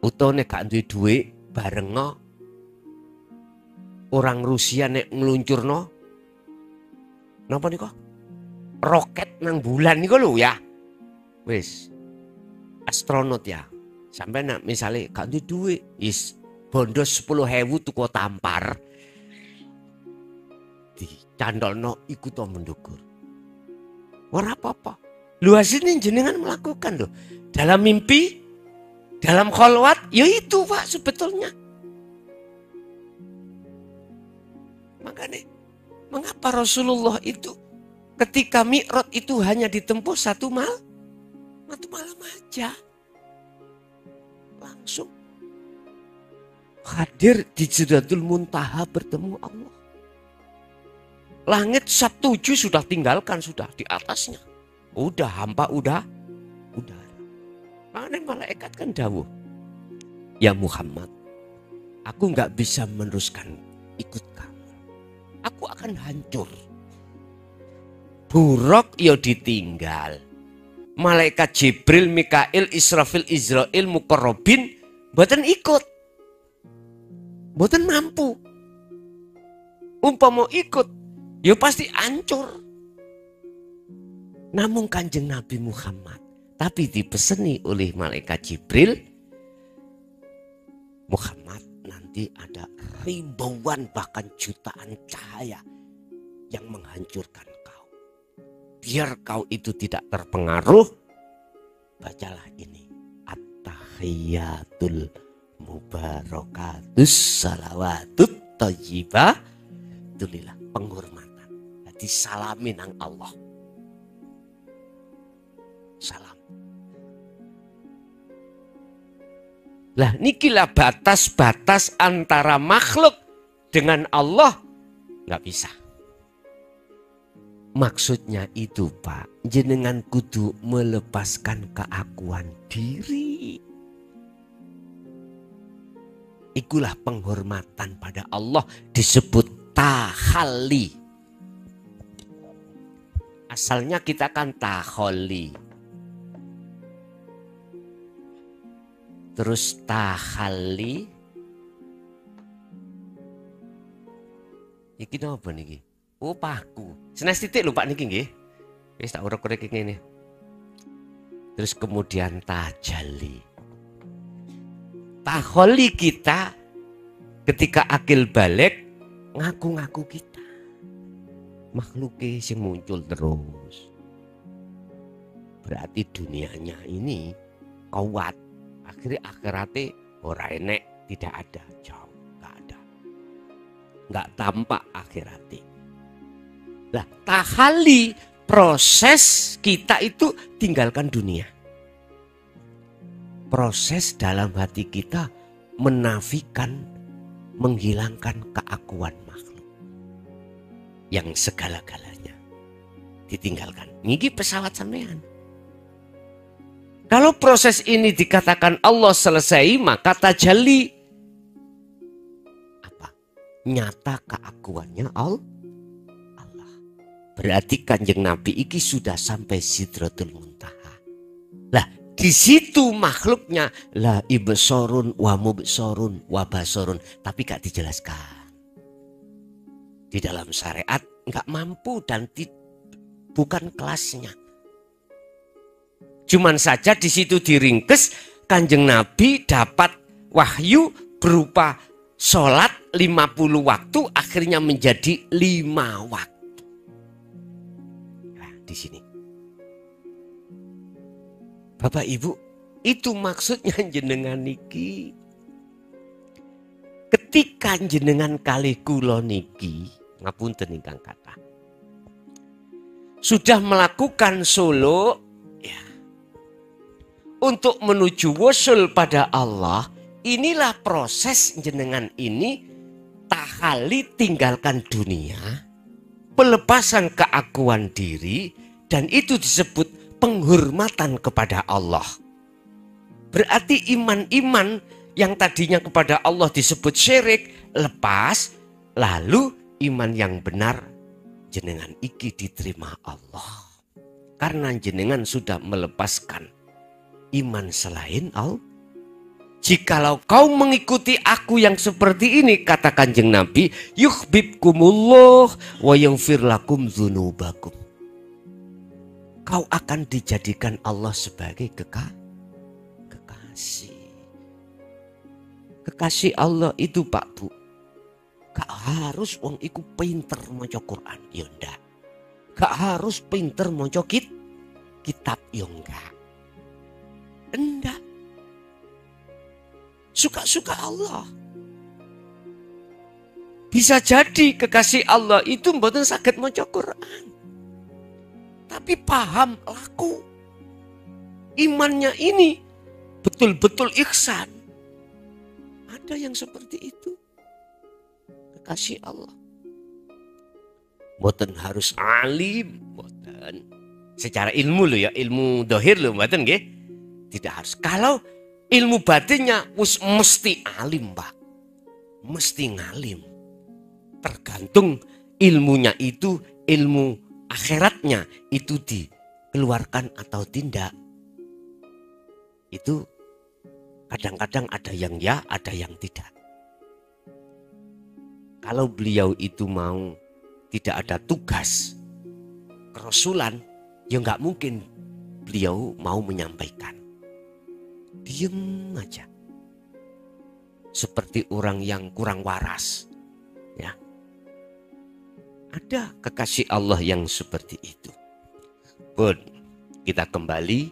Utone gak duwe duit bareng orang Rusia nek ngluncurno napa nika? Roket nang bulan niku lho ya. Wis. Astronot ya. Sampai nak misale gak duwe duit, is bondo 10.000 tuku tampar. Dicandolno iku to mendukur. Ora apa-apa. Lu asline jenengan melakukan loh. Dalam mimpi, dalam kholwat, ya itu Pak sebetulnya. Makanya, mengapa Rasulullah itu ketika Mi'raj itu hanya ditempuh satu malam aja. Langsung hadir di Sidratul Muntaha bertemu Allah. Langit 7 sudah tinggalkan, sudah di atasnya. Udah hampa, udah. Makanya malaikat kan dawuh, ya Muhammad, aku nggak bisa meneruskan ikut kamu. Aku akan hancur. Buruk ya ditinggal. Malaikat Jibril, Mikail, Israfil, Israel, Muqarrabin mboten ikut. Mboten mampu. Umpama ikut, ya pasti hancur. Namun Kanjeng Nabi Muhammad, tapi dipeseni oleh malaikat Jibril, Muhammad nanti ada ribuan bahkan jutaan cahaya yang menghancurkan kau. Biar kau itu tidak terpengaruh, bacalah ini. At-tahiyatul mubarakatus salawatut thayyibah. Itulah penghormatan. Jadi salamin nang Allah. Salam. Lah nikilah batas-batas antara makhluk dengan Allah nggak bisa. Maksudnya itu Pak, jenengan kudu melepaskan keakuan diri. Ikulah penghormatan pada Allah disebut tahalli. Asalnya kita kan taholli. Terus tahalli. Iki napa niki? Oh paku. Senes titik lho Pak niki nggih. Wis tak urek-urek ngene. Terus kemudian tajalli. Taholli kita ketika akil balik ngaku-ngaku kita. Makhluknya sing muncul terus. Berarti dunianya ini kuat. Akhirnya akhiratnya ora enek, tidak ada, jauh, nggak ada, nggak tampak akhiratnya. Lah tahalli, proses kita itu tinggalkan dunia. Proses dalam hati kita menafikan, menghilangkan keakuan makhluk yang segala-galanya ditinggalkan. Niki pesawat sampean. Kalau proses ini dikatakan Allah selesai, maka tajalli apa? Nyata keakuannya Allah. Berarti Kanjeng Nabi iki sudah sampai Sidratul Muntaha. Lah di situ makhluknya la ibsorun wa mubsorun wa basorun, tapi gak dijelaskan. Di dalam syariat gak mampu dan bukan kelasnya. Cuman saja di situ diringkes Kanjeng Nabi dapat wahyu berupa sholat 50 waktu akhirnya menjadi 5 waktu. Nah, di sini. Bapak Ibu, itu maksudnya jenengan niki. Ketika jenengan kalih kula niki, ngapunten ingkang kathah. Sudah melakukan solo untuk menuju wusul pada Allah, inilah proses jenengan ini tahalli tinggalkan dunia, pelepasan keakuan diri, dan itu disebut penghormatan kepada Allah. Berarti iman-iman yang tadinya kepada Allah disebut syirik, lepas, lalu iman yang benar jenengan iki diterima Allah. Karena jenengan sudah melepaskan iman selain Allah. Jikalau kau mengikuti aku yang seperti ini, kata Kanjeng Nabi, yuhibbukumullah wa yaghfir lakum dzunubakum. Kau akan dijadikan Allah sebagai kekasih. Kekasih Allah itu Pak Bu, gak harus wong iku pinter maca Quran, ya ndak. Gak harus pinter maca kitab, ya enggak. Enggak. Suka-suka Allah. Bisa jadi kekasih Allah itu mboten saged maca Quran. Tapi paham laku. Imannya ini betul-betul ihsan. Ada yang seperti itu. Kekasih Allah. Mboten harus alim, mboten. Secara ilmu lo ya, ilmu dohir lo mboten nggih. Tidak harus. Kalau ilmu batinnya mesti alim Pak. Mesti ngalim. Tergantung ilmunya itu, ilmu akhiratnya itu dikeluarkan atau tidak. Itu kadang-kadang ada yang ya, ada yang tidak. Kalau beliau itu mau tidak ada tugas kerasulan, ya nggak mungkin beliau mau menyampaikan. Diem aja. Seperti orang yang kurang waras. Ya. Ada kekasih Allah yang seperti itu. Pun kita kembali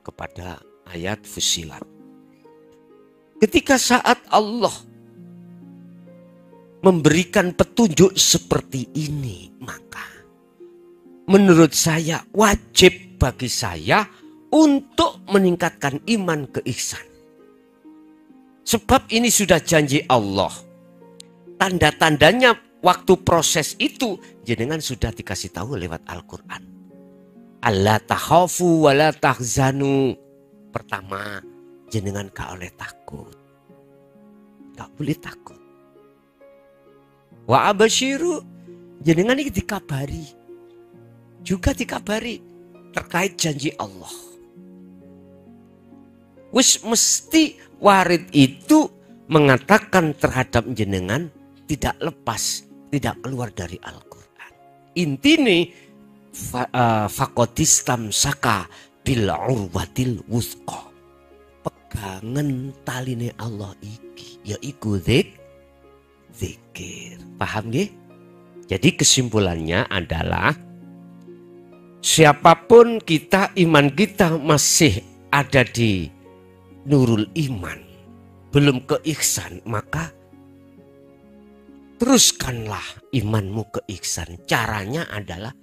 kepada ayat Fussilat. Ketika saat Allah memberikan petunjuk seperti ini, maka menurut saya wajib bagi saya untuk meningkatkan iman ke ihsan. Sebab ini sudah janji Allah. Tanda-tandanya waktu proses itu jenengan sudah dikasih tahu lewat Al-Quran. Allah takhafu wa la tahzanu. Pertama, jenengan gak oleh takut. Gak boleh takut. Wa abasyiru, jenengan ini dikabari. Juga dikabari terkait janji Allah. Wis mesti warid itu mengatakan terhadap jenengan tidak lepas, tidak keluar dari Al-Quran. Intine fakotistam saka bil urwatil wuthqa. Pegangan taline Allah iki, yaiku zikir. Paham nggih? Jadi kesimpulannya adalah siapapun kita, iman kita masih ada di nurul iman, belum ke ihsan, maka teruskanlah imanmu ke ihsan. Caranya adalah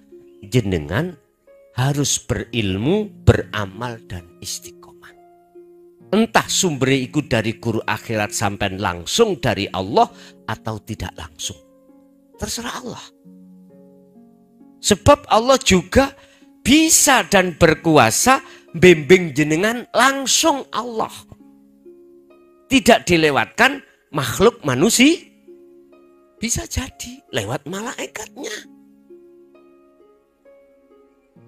jenengan harus berilmu, beramal dan istiqomah. Entah sumbernya itu dari guru akhirat sampai langsung dari Allah atau tidak langsung. Terserah Allah. Sebab Allah juga bisa dan berkuasa bimbing jenengan langsung Allah. Tidak dilewatkan makhluk manusia. Bisa jadi lewat malaikatnya.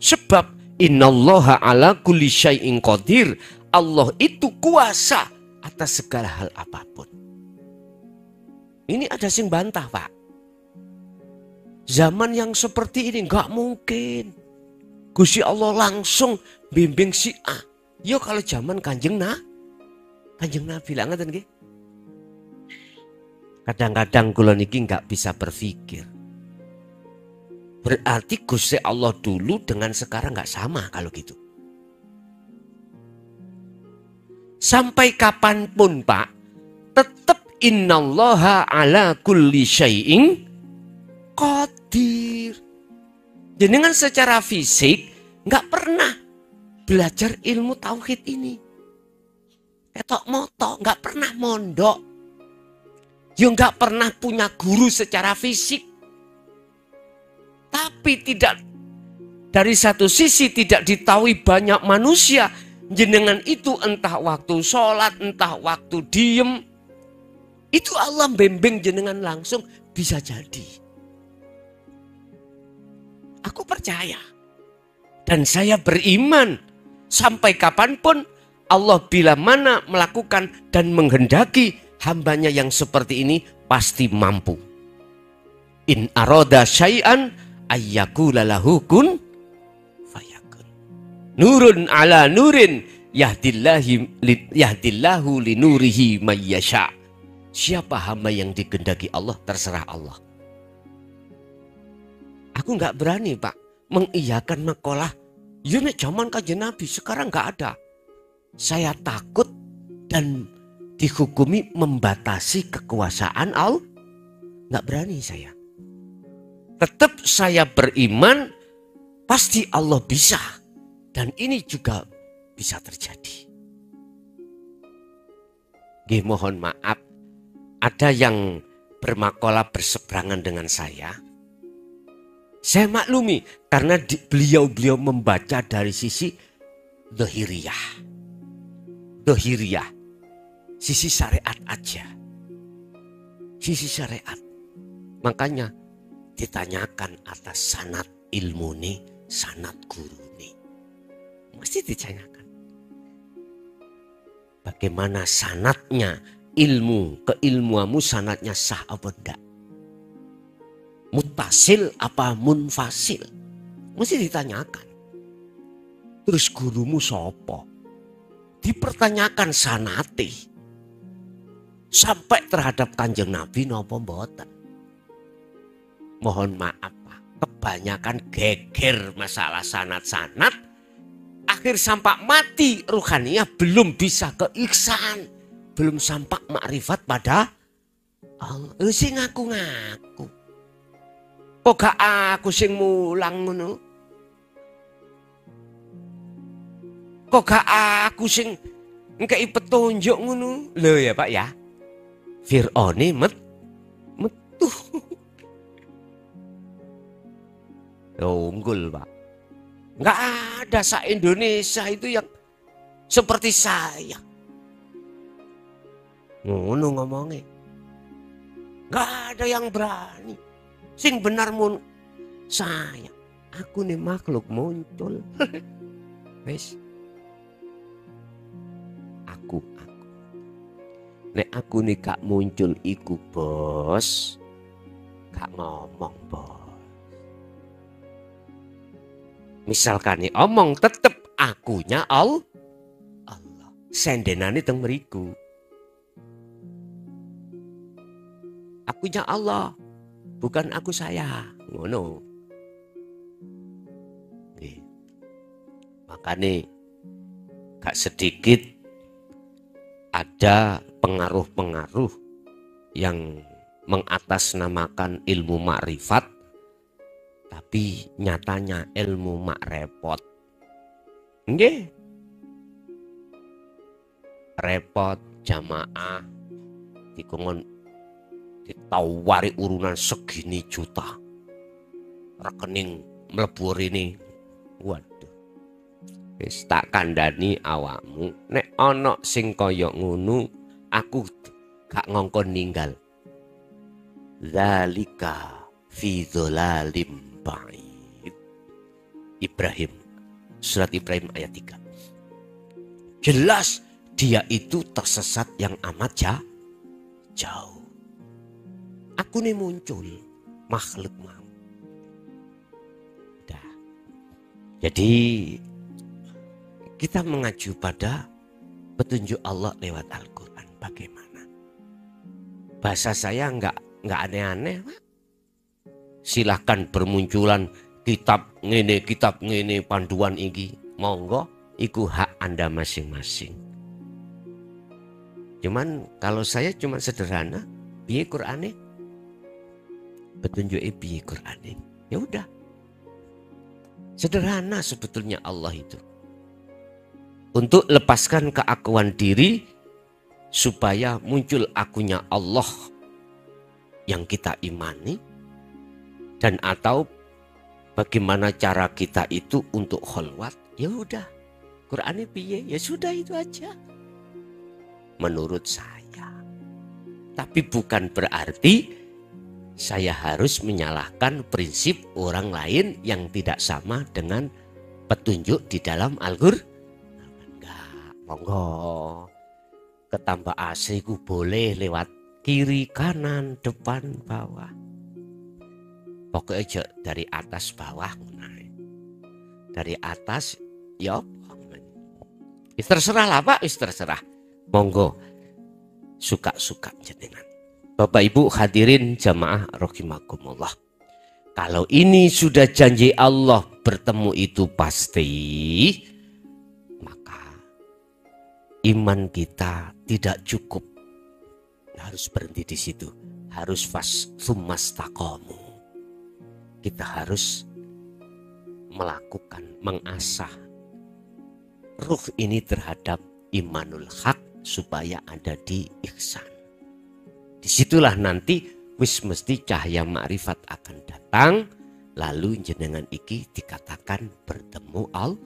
Sebab innallaha ala kulli syai'in qadir. Allah itu kuasa atas segala hal apapun. Ini ada sing bantah, Pak. Zaman yang seperti ini nggak mungkin Gusti Allah langsung bimbing si A. Yo kalau zaman Kanjeng Nabi lah ngeten nggih. Kadang-kadang kula niki nggak bisa berpikir. Berarti Gusti Allah dulu dengan sekarang nggak sama kalau gitu. Sampai kapanpun Pak, tetap innallaha ala kulli syai'in qadir. Jenengan secara fisik nggak pernah belajar ilmu tauhid ini. Ketok moto, nggak pernah mondok. Ya nggak pernah punya guru secara fisik. Tapi tidak, dari satu sisi tidak ditahui banyak manusia. Jenengan itu entah waktu sholat, entah waktu diem. Itu Allah bimbing jenengan langsung, bisa jadi. Aku percaya. Dan saya beriman. Sampai kapanpun Allah bila mana melakukan dan menghendaki hambanya yang seperti ini pasti mampu. In aroda syai'an ayyakula lahu kun fayakun. Nurun ala nurin yahdillahu linurihi mayyasha. Siapa hamba yang dikehendaki Allah, terserah Allah. Aku nggak berani Pak mengiyakan makalah. Ya nek zaman Kanjeng Nabi, sekarang nggak ada. Saya takut dan dihukumi membatasi kekuasaan Allah. Nggak berani saya. Tetap saya beriman pasti Allah bisa. Dan ini juga bisa terjadi. Nggih, mohon maaf. Ada yang bermakalah berseberangan dengan saya. Saya maklumi karena beliau-beliau membaca dari sisi dohiriyah. Dohiriyah. Sisi syariat aja. Sisi syariat. Makanya ditanyakan atas sanad ilmu nih, sanad guru nih. Mesti ditanyakan. Bagaimana sanadnya ilmu, keilmuanmu sanadnya sah apa enggak? Mutasil apa munfasil? Mesti ditanyakan. Terus gurumu sopo? Dipertanyakan sanate. Sampai terhadap Kanjeng Nabi napa mboten. Mohon maaf Pak, kebanyakan geger masalah sanat-sanat. Akhir sampai mati ruhaniyah belum bisa ke ihsan. Belum sampai makrifat pada Allah. Sing ngaku-ngaku. Kok gak aku sing mulang ngono? Kok gak aku sing ngkei petunjuk ngono? Lho ya Pak ya. Fir'aune metu. Unggul Pak. Nggak ada se-Indonesia itu yang seperti saya. Ngono ngomongnya. Nggak ada yang berani. Sing benar mun saya. Aku nih makhluk muncul. Wes. Aku. Nek aku nih gak muncul iku bos. Gak ngomong bos. Misalkan nih omong tetep akunya Allah. Sendenane teng mriku. Akunya Allah. Bukan aku saya. Ngono. Makanya gak sedikit ada pengaruh-pengaruh yang mengatasnamakan ilmu makrifat, tapi nyatanya ilmu makrepot. Nggih. Repot jamaah dikongkon ditawari urunan segini juta. Rekening mlebu ini. Waduh. Wis tak kandhani awakmu, nek ana sing kaya ngono aku gak ngongkon ninggal. Zalika fi dzalalim ba'id. Ibrahim, surat Ibrahim ayat 3. Jelas dia itu tersesat yang amat jauh. Aku nih muncul makhluk mau. Dah. Jadi kita mengacu pada petunjuk Allah lewat Al-Quran. Bagaimana? Bahasa saya nggak aneh-aneh, Pak. Silahkan bermunculan kitab ngene, panduan iki. Monggo, iku hak Anda masing-masing. Cuman kalau saya cuma sederhana, piye Qur'ane? Petunjuk piye Qur'ane? Ya udah. Sederhana sebetulnya Allah itu. Untuk lepaskan keakuan diri supaya muncul akunya Allah yang kita imani, dan atau bagaimana cara kita itu untuk kholwat. Ya udah. Qur'ane piye? Ya sudah itu aja. Menurut saya. Tapi bukan berarti saya harus menyalahkan prinsip orang lain yang tidak sama dengan petunjuk di dalam Al-Qur'an. Enggak, monggo. Ketambah AC ku boleh lewat kiri, kanan, depan, bawah. Pokoknya aja dari atas bawah. Dari atas ya terserah lah Pak, terserah. Monggo suka-suka jenengan. Bapak Ibu hadirin jamaah rahimakumullah. Kalau ini sudah janji Allah bertemu itu pasti, maka iman kita tidak cukup. Harus berhenti di situ. Harus tsumastaqamu. Kita harus melakukan, mengasah ruh ini terhadap imanul haq supaya ada di ihsan. Disitulah nanti wis mesti cahaya makrifat akan datang, lalu jenengan iki dikatakan bertemu Allah.